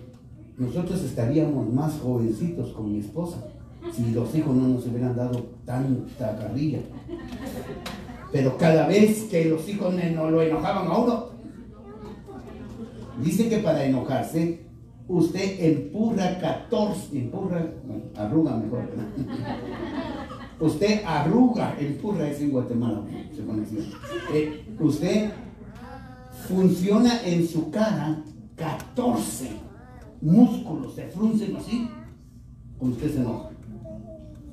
nosotros estaríamos más jovencitos con mi esposa si los hijos no nos hubieran dado tanta carrilla. Pero cada vez que los hijos no lo enojaban a uno, dice que para enojarse usted empurra 14, arruga mejor, ¿verdad? Usted arruga, empurra es en Guatemala, se conoció. Usted funciona en su cara 14 músculos, se fruncen así, cuando usted se enoja.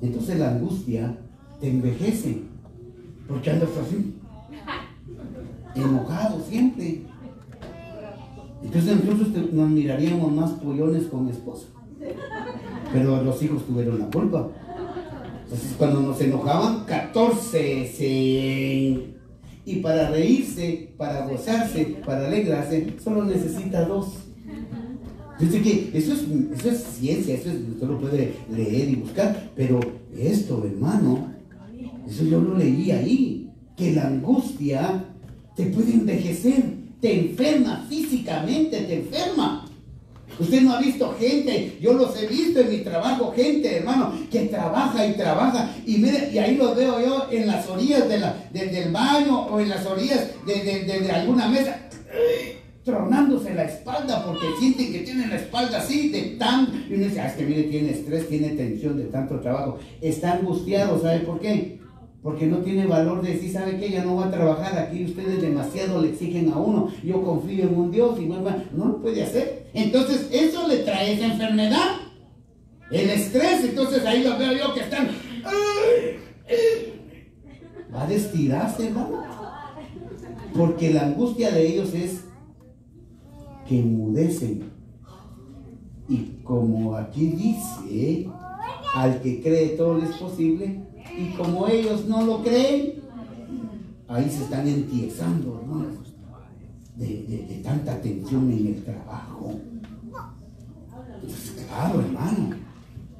Entonces la angustia te envejece, porque andas así, enojado siempre. Entonces nosotros nos miraríamos más pollones con mi esposa, pero los hijos tuvieron la culpa. Entonces cuando nos enojaban, 14 y para reírse, para gozarse, para alegrarse, solo necesita 2. Dice que eso es ciencia, usted lo puede leer y buscar, pero esto, hermano, eso yo lo leí ahí, que la angustia te puede envejecer, te enferma físicamente, te enferma. Usted no ha visto gente, yo los he visto en mi trabajo, gente, hermano, que trabaja y mire, y ahí los veo yo en las orillas del baño o en las orillas de alguna mesa, tronándose la espalda porque sienten que tienen la espalda así y uno dice, es que mire, tiene estrés, tiene tensión de tanto trabajo, está angustiado. ¿Sabe por qué? Porque no tiene valor de decir, ¿sabe qué? Ya no va a trabajar aquí, ustedes demasiado le exigen a uno, yo confío en un Dios y no lo puede hacer. Entonces eso le trae esa enfermedad, el estrés. Entonces ahí los veo yo que están, va a estirarse, hermano, porque la angustia de ellos es que enmudecen. Y como aquí dice, al que cree todo le es posible, y como ellos no lo creen, ahí se están entiesando, hermanos, de tanta tensión en el trabajo. Entonces, claro, hermano,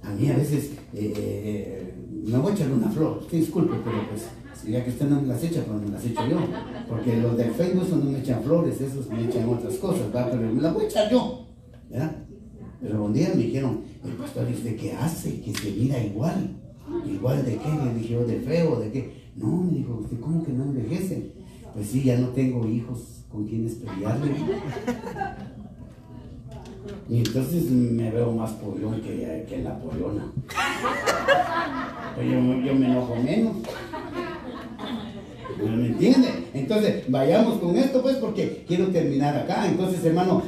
a mí a veces me voy a echar una flor, usted disculpe, pero pues ya que usted no me las echa, pues me las echo yo, porque los del Facebook no me echan flores, esos me echan otras cosas, ¿verdad? Pero me las voy a echar yo, ¿verdad? Pero un día me dijeron, el pastor, ¿y usted qué hace? Que se mira igual. ¿Igual de qué? Le dije yo, ¿de feo? ¿De qué? No, me dijo, ¿usted cómo que no envejece? Pues sí, ya no tengo hijos con quienes pelearle. Y entonces me veo más pollón que la pollona. Pues yo me enojo menos. ¿No me entiende? Entonces, vayamos con esto pues, porque quiero terminar acá. Entonces, hermano,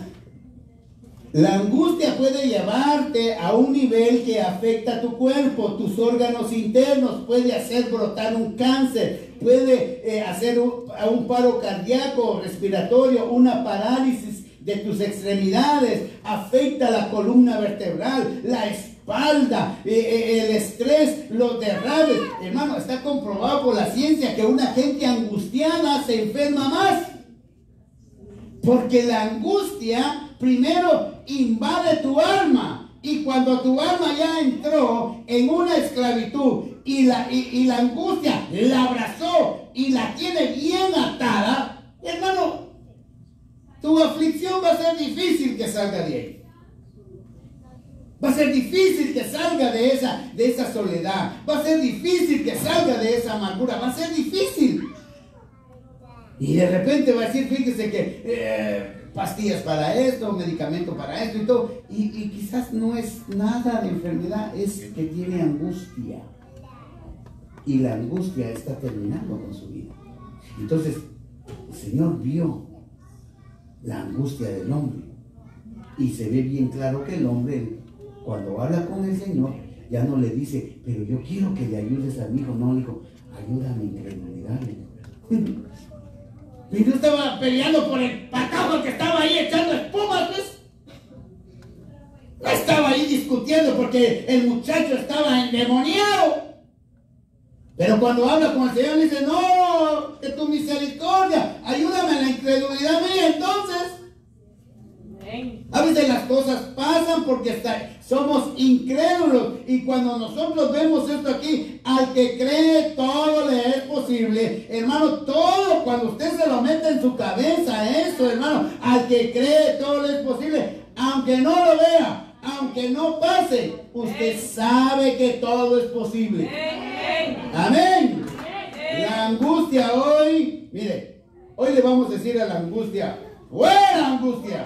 la angustia puede llevarte a un nivel que afecta a tu cuerpo, tus órganos internos, puede hacer brotar un cáncer, puede hacer un paro cardíaco, respiratorio, una parálisis de tus extremidades, afecta la columna vertebral, la espalda, el estrés, los derrames. Hermano, está comprobado por la ciencia que una gente angustiada se enferma más. Porque la angustia primero invade tu alma, y cuando tu alma ya entró en una esclavitud y la angustia la abrazó y la tiene bien atada, hermano, tu aflicción va a ser difícil que salga de ahí. Va a ser difícil que salga de esa soledad. Va a ser difícil que salga de esa amargura. Va a ser difícil. Y de repente va a decir, fíjese que pastillas para esto, medicamento para esto y todo. Y quizás no es nada de enfermedad, es que tiene angustia. Y la angustia está terminando con su vida. Entonces, el Señor vio la angustia del hombre. Y se ve bien claro que el hombre, cuando habla con el Señor, ya no le dice, pero yo quiero que le ayudes a mi hijo. No, le dijo, ayuda a mi incredulidad. Y yo estaba peleando por el patajo que estaba ahí echando espumas, pues. No estaba ahí discutiendo porque el muchacho estaba endemoniado. Pero cuando habla con el Señor, le dice, no, que tu misericordia, ayúdame en la incredulidad mía. Entonces, a veces las cosas pasan porque somos incrédulos. Y cuando nosotros vemos esto aquí, al que cree todo le es posible. Hermano, todo, cuando usted se lo mete en su cabeza eso, hermano, al que cree todo le es posible. Aunque no lo vea, aunque no pase, usted sabe que todo es posible. Amén. La angustia hoy, mire, hoy le vamos a decir a la angustia, ¡fuera angustia!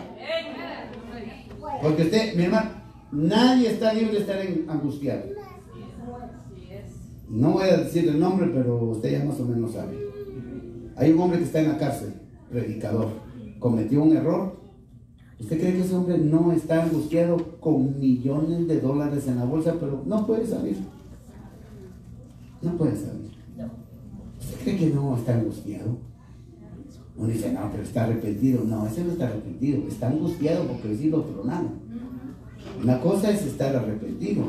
Porque usted, mi hermano, nadie está libre de estar angustiado. No voy a decir el nombre, pero usted ya más o menos sabe. Hay un hombre que está en la cárcel, predicador, cometió un error. ¿Usted cree que ese hombre no está angustiado con millones de dólares en la bolsa, pero no puede salir? No puede salir. ¿Usted cree que no está angustiado? Uno dice, no, pero está arrepentido. No, ese no está arrepentido, está angustiado porque sí lo tronaron. Una cosa es estar arrepentido.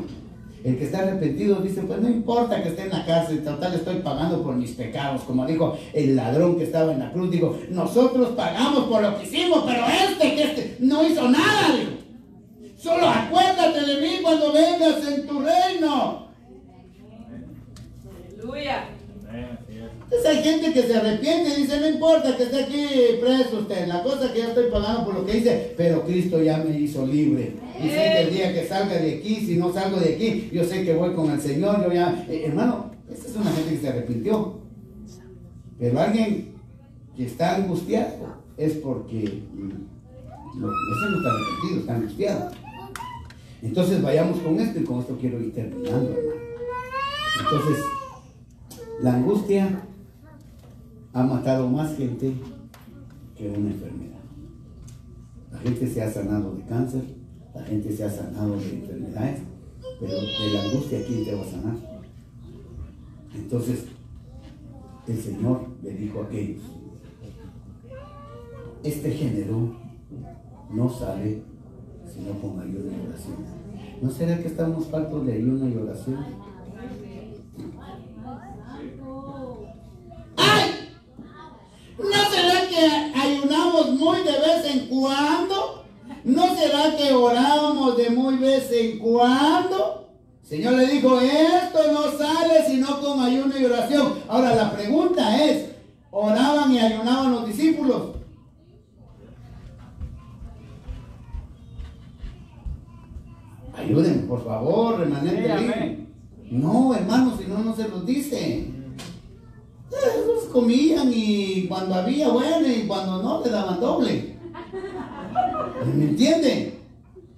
El que está arrepentido dice, pues no importa que esté en la cárcel, total estoy pagando por mis pecados, como dijo el ladrón que estaba en la cruz. Digo, nosotros pagamos por lo que hicimos, pero este no hizo nada, digo. Solo acuérdate de mí cuando vengas en tu reino. Aleluya. Entonces hay gente que se arrepiente y dice, no importa que esté aquí preso usted, la cosa que yo estoy pagando por lo que hice, pero Cristo ya me hizo libre. Y sé que el día que salga de aquí, si no salgo de aquí, yo sé que voy con el Señor, yo ya... hermano, esta es una gente que se arrepintió. Pero alguien que está angustiado es porque ese no está arrepentido, está angustiado. Entonces vayamos con esto y con esto quiero ir terminando, hermano. Entonces, la angustia ha matado más gente que una enfermedad. La gente se ha sanado de cáncer, la gente se ha sanado de enfermedades, pero de la angustia, ¿quién te va a sanar? Entonces, el Señor le dijo a aquellos, este género no sale sino con ayuno y oración. ¿No será que estamos faltos de ayuno y oración? ¡Ay! ¿No será que ayunamos muy de vez en cuando? ¿No será que orábamos de muy vez en cuando? El Señor le dijo, esto no sale sino con ayuno y oración. Ahora la pregunta es, ¿oraban y ayunaban los discípulos? Ayúdenme, por favor, remanente. No, hermanos, si no, no se los dice. Ellos comían y cuando había, bueno, y cuando no, le daban doble. ¿Me entienden?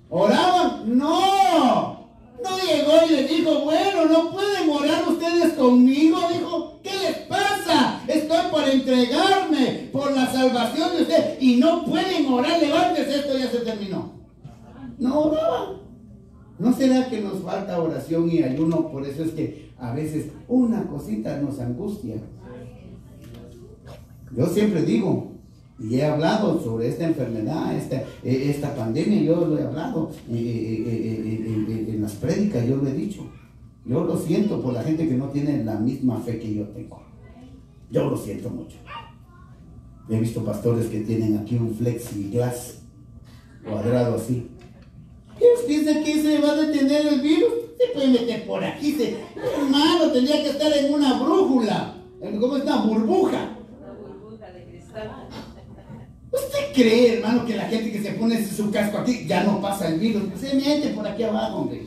¿Oraban? No. No llegó y les dijo, bueno, ¿no pueden orar ustedes conmigo? Dijo, ¿qué les pasa? Estoy por entregarme por la salvación de ustedes y no pueden orar, levántese, esto ya se terminó. No oraban. ¿No será que nos falta oración y ayuno? Por eso es que a veces una cosita nos angustia. Yo siempre digo, y he hablado sobre esta enfermedad, esta pandemia, yo lo he hablado en las prédicas, yo lo he dicho. Yo lo siento por la gente que no tiene la misma fe que yo tengo. Yo lo siento mucho. He visto pastores que tienen aquí un plexiglas cuadrado así. Ellos piensan que se va a detener el virus. Se puede meter por aquí. Hermano, tendría que estar en una brújula. ¿Cómo es una burbuja? Una burbuja de cristal. ¿Usted cree, hermano, que la gente que se pone su casco aquí ya no pasa el virus? Se mete por aquí abajo, hombre.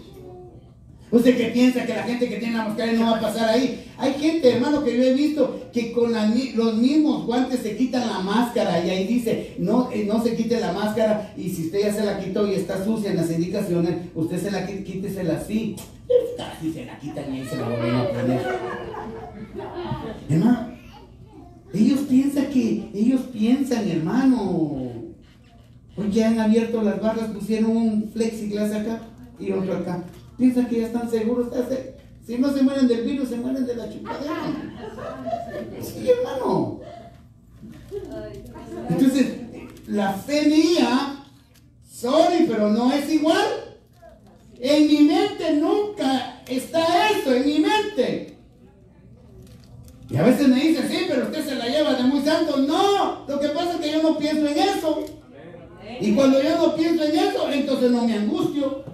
¿Usted qué piensa que la gente que tiene la mascarilla no va a pasar ahí? Hay gente, hermano, que yo he visto que con los mismos guantes se quitan la máscara y ahí dice, no se quite la máscara y si usted ya se la quitó y está sucia en las indicaciones, usted se la quítesela así. Casi se la quitan y ahí se la vuelven a poner. Hermano, ellos piensan, hermano. Hoy ya han abierto las barras, pusieron un plexiglas acá y otro acá. Piensan que ya están seguros. Si no se mueren del virus, se mueren de la chupadera. Sí, hermano. Entonces, la fe mía, sorry, pero no es igual. En mi mente nunca está eso, en mi mente. Y a veces me dicen, sí, pero usted se la lleva de muy santo. No, lo que pasa es que yo no pienso en eso. Y cuando yo no pienso en eso, entonces no me angustio.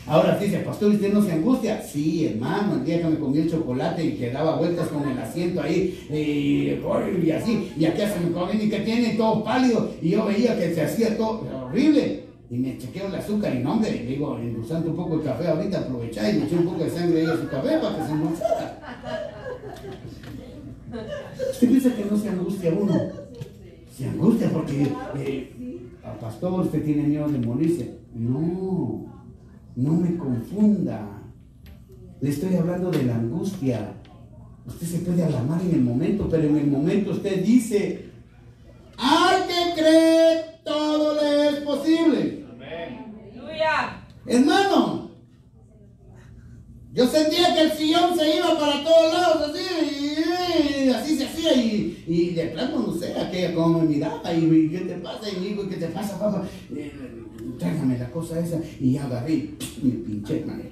Ahora dice, pastor, ¿usted no se angustia? Sí, hermano, el día que me comí el chocolate y que daba vueltas con el asiento ahí, y así, y aquí se me comí y que tiene todo pálido, y yo veía que se hacía todo horrible. Y me chequeo el azúcar y no, hombre, digo, endulzando un poco el café ahorita, aprovechá y me eché un poco de sangre ahí a su café para que se endulzara. ¿Usted piensa que no se angustia uno? Se angustia porque pastor, usted tiene miedo de morirse. No, no me confunda. Le estoy hablando de la angustia. Usted se puede alarmar en el momento, pero en el momento usted dice, al que cree, todo le es posible. Aleluya. Hermano, yo sentía que el sillón se iba para todos lados, así, y así se hacía, y de plano, no sé, aquella como me miraba, y ¿qué te pasa? Y me dijo, ¿qué te pasa, papá? Tráigame la cosa esa, y ya agarré, y me pinché, hermano.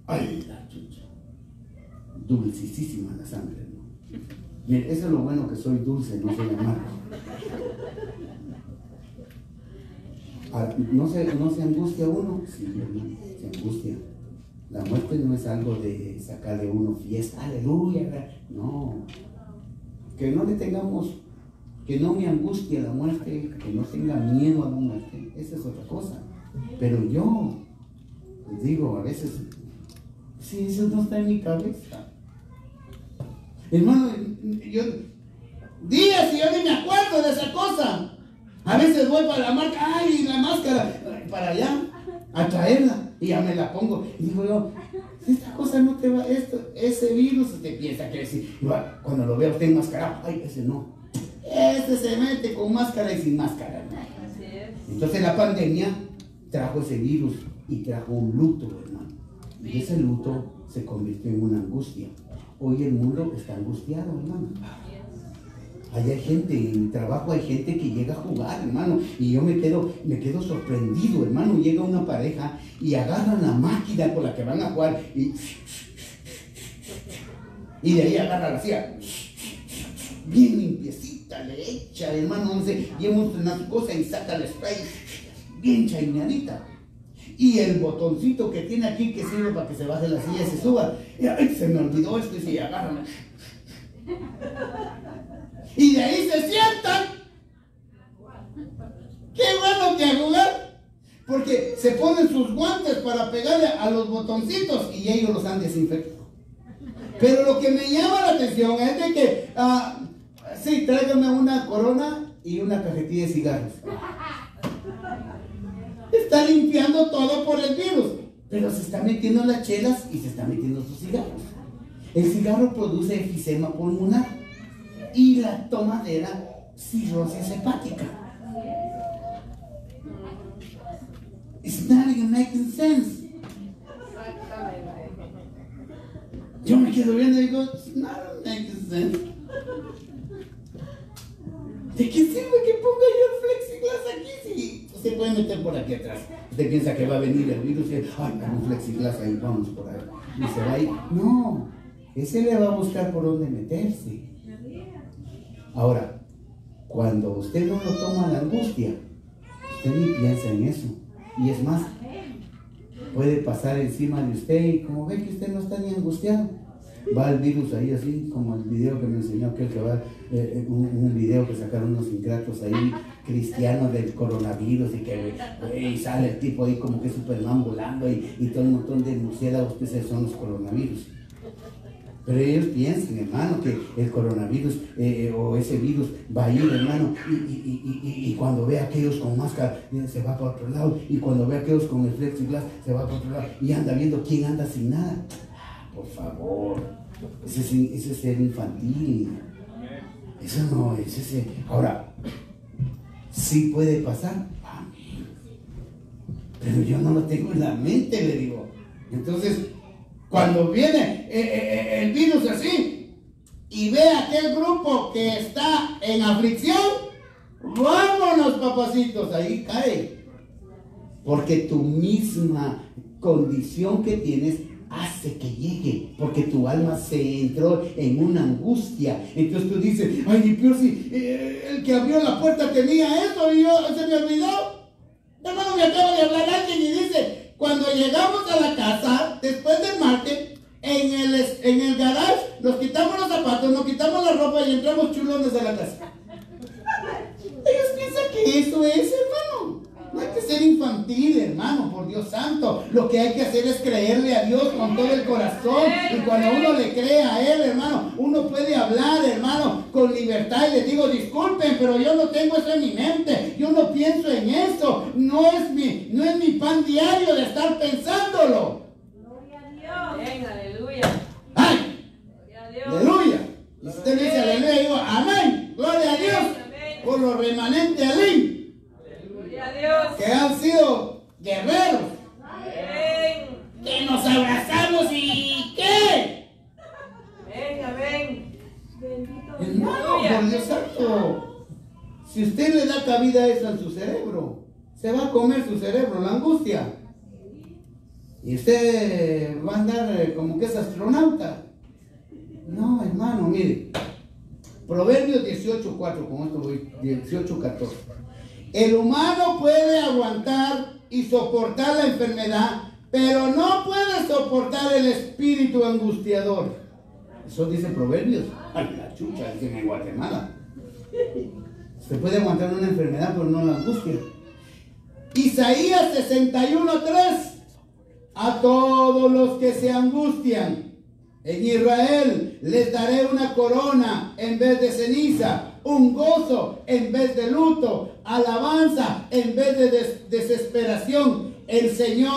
Ay, la chucha. Dulcísima la sangre, ¿no? Mire, eso es lo bueno, que soy dulce, no soy amargo. ¿No se angustia uno? Sí, hermano, se angustia. La muerte no es algo de sacarle uno fiesta, aleluya. No. Que no le tengamos, que no me angustie la muerte, que no tenga miedo a la muerte. Esa es otra cosa. Pero yo les digo, a veces, sí, eso no está en mi cabeza. Hermano, yo días y yo ni me acuerdo de esa cosa. A veces voy para la marca, ay, la máscara, para allá, a traerla, y ya me la pongo. Y digo yo, esta cosa no te va, ese virus te piensa que si, cuando lo veo usted enmascarado, ay, ese no. Ese se mete con máscara y sin máscara, ¿no? Entonces la pandemia trajo ese virus y trajo un luto, hermano. Y ese luto se convirtió en una angustia. Hoy el mundo está angustiado, hermano. Allá hay gente, en mi trabajo hay gente que llega a jugar, hermano, y yo me quedo sorprendido, hermano. Llega una pareja y agarran la máquina con la que van a jugar y de ahí agarran la silla, bien limpiecita, le echa, hermano, no sé, lleva una cosa y saca el spray, bien chaineadita. Y el botoncito que tiene aquí que sirve para que se baje la silla y se suba, y ay, se me olvidó esto, y se agarran. Y de ahí se sientan. Qué bueno que a jugar, porque se ponen sus guantes para pegarle a los botoncitos y ellos los han desinfectado. Pero lo que me llama la atención es de que, sí, tráigame una Corona y una cajetilla de cigarros. Está limpiando todo por el virus, pero se está metiendo las chelas y se está metiendo sus cigarros. El cigarro produce enfisema pulmonar y la tomadera cirrosis hepática. It's not even making sense. Yo me quedo viendo y digo, it's not making sense. ¿De qué sirve que ponga yo el plexiglas aquí si se puede meter por aquí atrás? Usted piensa que va a venir el virus y, ay, un plexiglas ahí, vamos por ahí. Y se va ahí. No, ese le va a buscar por dónde meterse. Ahora, cuando usted no lo toma la angustia, usted ni piensa en eso. Y es más, puede pasar encima de usted y como ve que usted no está ni angustiado, va el virus ahí así, como el video que me enseñó aquel que va, un video que sacaron unos ingratos ahí, cristianos del coronavirus, y que y sale el tipo ahí como que Superman volando y todo un montón de murciélagos, que esos son los coronavirus. Pero ellos piensan, hermano, que el coronavirus o ese virus va a ir, hermano, y cuando ve a aquellos con máscara se va para otro lado, y cuando ve a aquellos con el plexiglas se va para otro lado, y anda viendo quién anda sin nada. Por favor, ese es ser infantil. Eso no es ese. Ahora, sí puede pasar, amén, pero yo no lo tengo en la mente, le digo. Entonces, cuando viene el virus así y ve a aquel grupo que está en aflicción, vámonos, papacitos, ahí cae. Porque tu misma condición que tienes hace que llegue, porque tu alma se entró en una angustia. Entonces tú dices, ay, ni peor si el que abrió la puerta tenía eso y yo se me olvidó. Hermano, me acaba de hablar alguien y dice, cuando llegamos a la casa, después del market, en el garage, nos quitamos los zapatos, nos quitamos la ropa y entramos chulones a la casa. Ellos piensan que eso es, hermano. No hay que ser infantil, hermano, por Dios santo. Lo que hay que hacer es creerle a Dios con todo el corazón. Y cuando uno le cree a Él, hermano, uno puede hablar, hermano, con libertad. Y les digo, disculpen, pero yo no tengo eso en mi mente. Yo no pienso en eso. No es mi pan diario de estar pensándolo. Gloria a Dios. Amén, aleluya. ¡Ay! Gloria a Dios. ¡Aleluya! Y si usted dice aleluya, digo, amén. Gloria a Dios. Amén. Por los remanentes alí, Gloria a Dios. que han sido guerreros. Amén. Que nos abrazamos y ¿qué? Amén, amén. Hermano, por Dios santo, si usted le da cabida a eso en su cerebro, se va a comer su cerebro, la angustia. Y usted va a andar como que es astronauta. No, hermano, mire. Proverbios 18:4, con esto voy, 18:14. El humano puede aguantar y soportar la enfermedad, pero no puede soportar el espíritu angustiador. Eso dice Proverbios. Ay, la chucha, dicen en Guatemala. Se puede aguantar una enfermedad, pero no la angustia. Isaías 61:3. A todos los que se angustian, en Israel les daré una corona en vez de ceniza, un gozo en vez de luto, alabanza en vez de desesperación. El Señor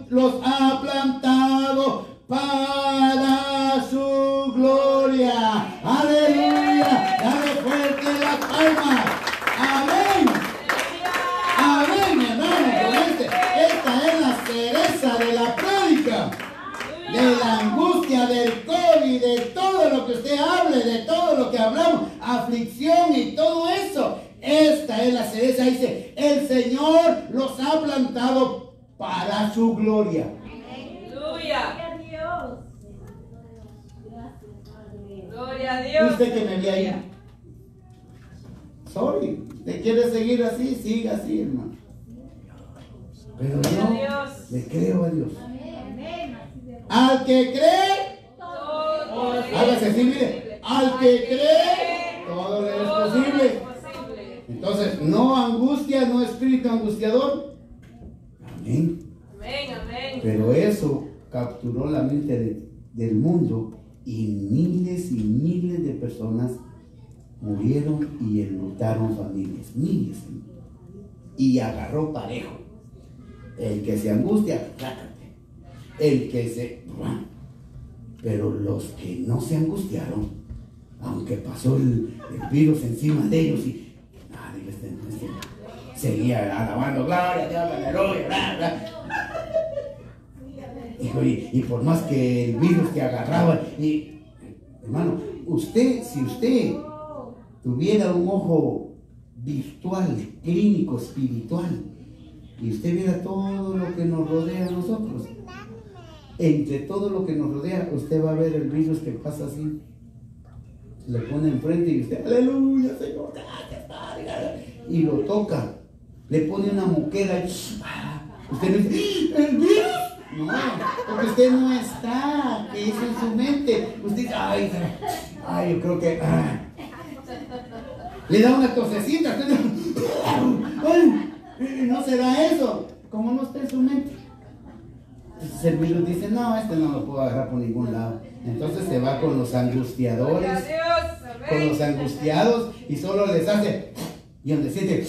los ha plantado para su gloria. Aleluya. Dale fuerte las palmas. Amén. Amén, hermano. Esta es la cereza de la prédica. De la angustia, del COVID, de todo lo que usted hable, de todo lo que hablamos, aflicción y todo eso. Esta es la cereza, dice, el Señor los ha plantado para su gloria. Aleluya. Gloria a Dios. Usted que me ve ahí. Sorry, ¿te quiere seguir así? Siga así, hermano. Pero yo le creo a Dios. Al que cree, hágase así, mire. Al que cree, todo le es posible. Entonces, no angustia, no espíritu angustiador. Amén. Amén, amén. Pero eso capturó la mente del mundo y miles de personas murieron y enlutaron familias, miles. Y agarró parejo. El que se angustia, trácate. El que se... Pero los que no se angustiaron, aunque pasó el virus encima de ellos y... seguía alabando, gloria a Dios, aleluya, bla, bla. Y por más que el virus te agarraba, y, hermano, si usted tuviera un ojo virtual, clínico, espiritual, y usted viera todo lo que nos rodea a nosotros, entre todo lo que nos rodea, usted va a ver el virus que pasa así. Le pone enfrente y usted, aleluya, Señor, gracias, Padre, y lo toca, le pone una moquera y usted le dice, ¿el virus? No, porque usted no está, que eso en su mente. Usted dice, ay, yo creo que le da una tosecita, no será eso, como no está en su mente. Entonces el virus dice, no, este no lo puedo agarrar por ningún lado. Entonces se va con los angustiadores, con los angustiados, y solo les hace, y donde siente,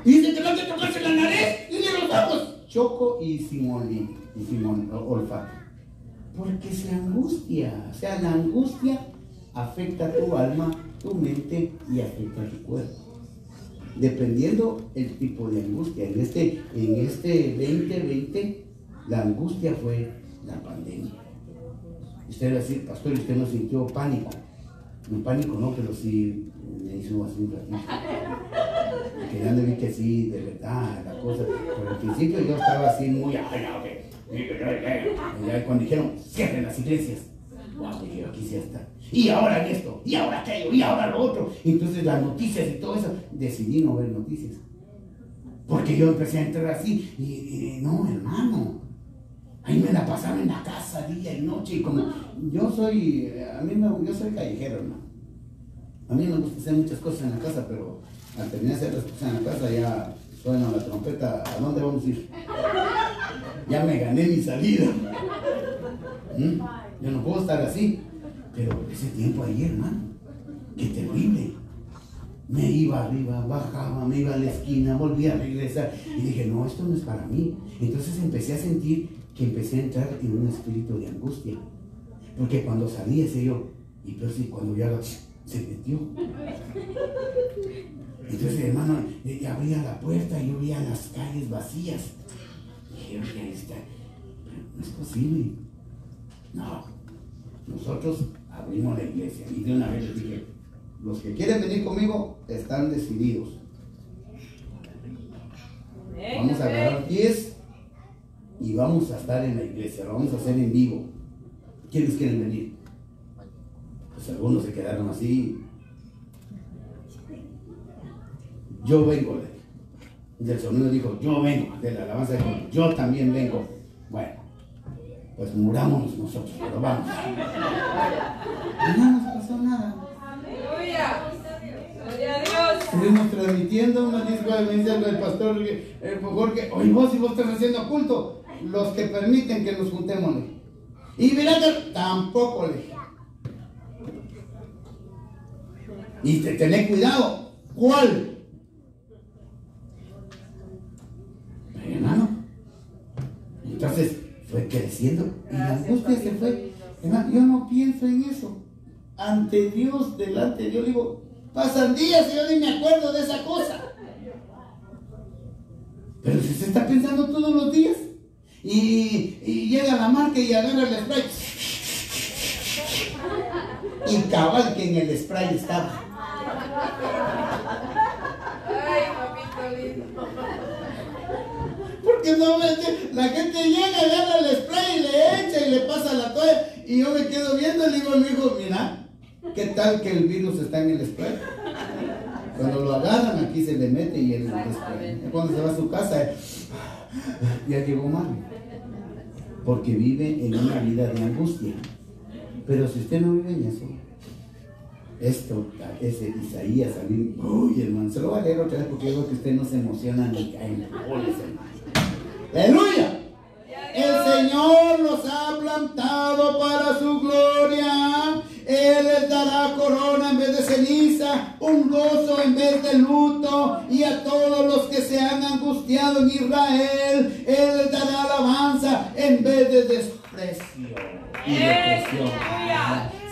y dice que no te tocaste la nariz, y de los ojos, choco y sin olfato. Porque se angustia, o sea, la angustia afecta tu alma, tu mente y afecta tu cuerpo. Dependiendo el tipo de angustia. En este 2020, la angustia fue la pandemia. Usted va a decir, pastor, ¿usted no sintió pánico? No, pánico no, pero sí me hizo así un ratito. Que ya le vi que sí, de verdad, la cosa. Pero al principio yo estaba así muy, ya cuando dijeron, cierren las iglesias. Wow, dije, aquí sí está. Y ahora esto, y ahora aquello, y ahora lo otro. Entonces las noticias y todo eso, decidí no ver noticias. Porque yo empecé a entrar así, y no, hermano. Ahí me la pasaba en la casa día y noche, y como yo soy callejero, hermano. A mí me gusta hacer muchas cosas en la casa, pero al terminar de hacer las cosas en la casa, ya suena la trompeta. ¿A dónde vamos a ir? Ya me gané mi salida. Yo no puedo estar así. Pero ese tiempo ahí, hermano, qué terrible. Me iba arriba, bajaba, me iba a la esquina, volvía a regresar. Y dije, no, esto no es para mí. Entonces empecé a sentir que empecé a entrar en un espíritu de angustia. Porque cuando salí ese yo, y pero sí, cuando ya se metió. Entonces, hermano, abría la puerta y yo veía las calles vacías. Y dije, oye, ahí está. Pero no es posible. No. Nosotros abrimos la iglesia y de una vez les dije, los que quieren venir conmigo están decididos. Vamos a agarrar pies y vamos a estar en la iglesia, lo vamos a hacer en vivo. ¿Quiénes quieren venir? Pues algunos se quedaron así. Yo vengo. Del sonido dijo, yo vengo. De la alabanza dijo, yo también vengo. Bueno, pues murámonos nosotros, pero vamos. Y no nos pasó nada. Aleluya. Gloria a Dios. Estuvimos transmitiendo una disco de me dice el pastor Jorge, oye vos, si vos estás haciendo culto, los que permiten que nos juntémosle. Y mira que tampoco le. Y tened cuidado, ¿cuál? Hermano. Entonces fue creciendo y la angustia se fue. Hermano, yo no pienso en eso. Ante Dios, delante de Dios, digo, pasan días y yo ni me acuerdo de esa cosa. Pero si se está pensando todos los días y llega la marca y agarra el spray y cabal que en el spray estaba. Ay, papito lindo. Porque no la gente llega, agarra el spray y le echa y le pasa la toalla y yo me quedo viendo y le digo a mi hijo, mira, ¿qué tal que el virus está en el spray? Cuando lo agarran aquí se le mete y él spray. Cuando se va a su casa, ya llegó mal. Porque vive en una vida de angustia. Pero si usted no vive en eso, esto, ese Isaías, uy hermano, se lo voy a leer otra vez porque veo que usted no se emociona ni cae en goles, hermano. ¡Aleluya! El Señor los ha plantado para su gloria. Él les dará corona en vez de ceniza, un gozo en vez de luto. Y a todos los que se han angustiado en Israel, Él les dará alabanza en vez de desprecio y depresión.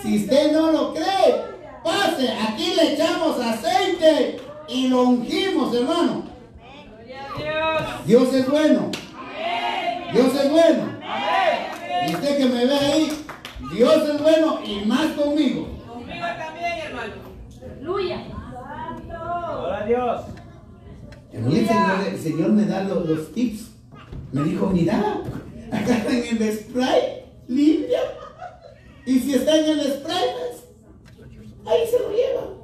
Si usted no lo cree, pase, aquí le echamos aceite y lo ungimos, hermano. Dios es bueno. Dios es bueno. Y usted que me ve ahí, Dios es bueno y más conmigo. Conmigo también, hermano. Aleluya. Hola Dios. El Señor me da los tips. Me dijo, mira, agarra en el spray, limpia. Y si está en el spray, pues, ahí se lo lleva.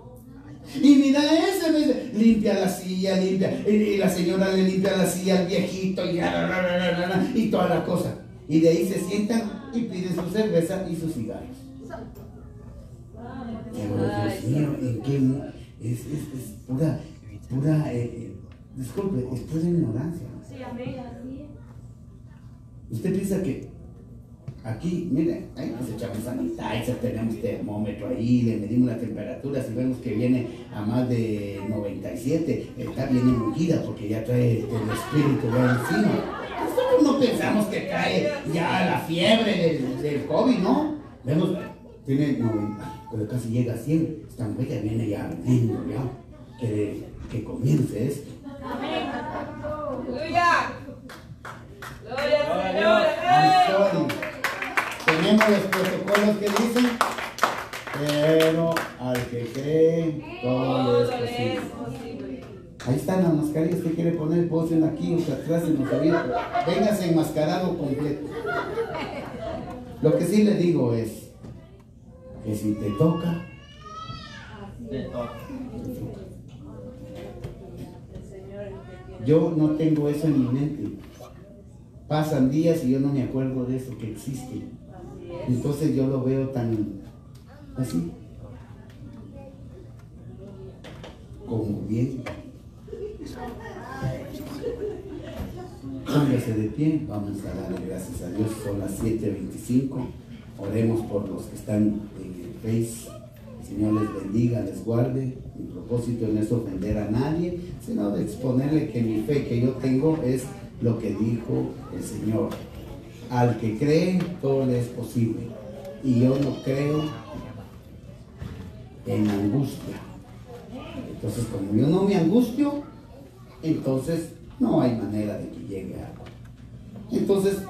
Y mira ese, me dice, limpia la silla, limpia. Y la señora le limpia la silla al viejito y toda la cosa. Y de ahí se sientan y piden su cerveza y sus cigarros. Pero Dios mío, ¿en qué? Es pura, disculpe, es pura ignorancia. Sí, amén. Usted piensa que aquí, mire, ahí nos echamos sanitizer, tenemos termómetro ahí, le medimos la temperatura, si vemos que viene a más de 97, está bien ungida porque ya trae el espíritu ya encima. Nosotros no pensamos que trae ya la fiebre del COVID, ¿no? Vemos, tiene 90, pero casi llega a 100, esta mujer ya viene ya ardiendo, ya, que comience esto. Aleluya. Gloria al Señor. I'm sorry. Tenemos los protocolos que dicen, pero al que cree, todo es posible. Ahí están las mascarillas que quiere poner, posen aquí, otra atrás en los oídos. Véngase enmascarado completo. Lo que sí le digo es que si te toca, yo no tengo eso en mi mente. Pasan días y yo no me acuerdo de eso que existe. Entonces yo lo veo tan así. como bien. Póngase de pie, vamos a darle gracias a Dios. Son las 7:25. Oremos por los que están en el Face. El Señor les bendiga, les guarde. Mi propósito no es ofender a nadie, sino de exponerle que mi fe que yo tengo es lo que dijo el Señor. Al que cree, todo le es posible. Y yo no creo en angustia. Entonces, como yo no me angustio, entonces no hay manera de que llegue algo. Entonces,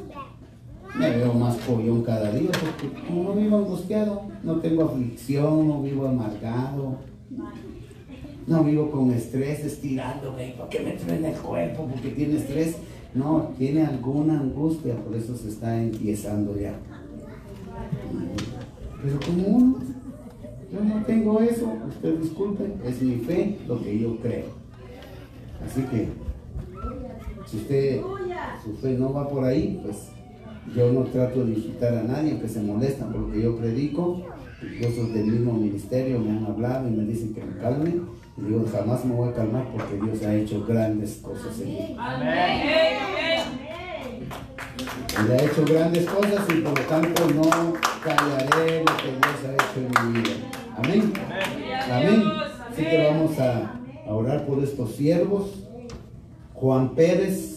me veo más pollón cada día, porque como no vivo angustiado, no tengo aflicción, no vivo amargado, no vivo con estrés, estirándome, ¿por qué me truena el cuerpo? Porque tiene estrés. No, tiene alguna angustia, por eso se está empiezando ya. Pero como yo no tengo eso, usted disculpe, es mi fe, lo que yo creo. Así que, si su fe no va por ahí, pues yo no trato de insultar a nadie, aunque se molestan por lo que yo predico. Incluso del mismo ministerio me han hablado y me dicen que me calme. Y digo, jamás me voy a calmar porque Dios ha hecho grandes cosas en mí. Amén. Él ha hecho grandes cosas y por lo tanto no callaré lo que Dios ha hecho en mi vida. Amén. Amén. Así que vamos a orar por estos siervos. Juan Pérez.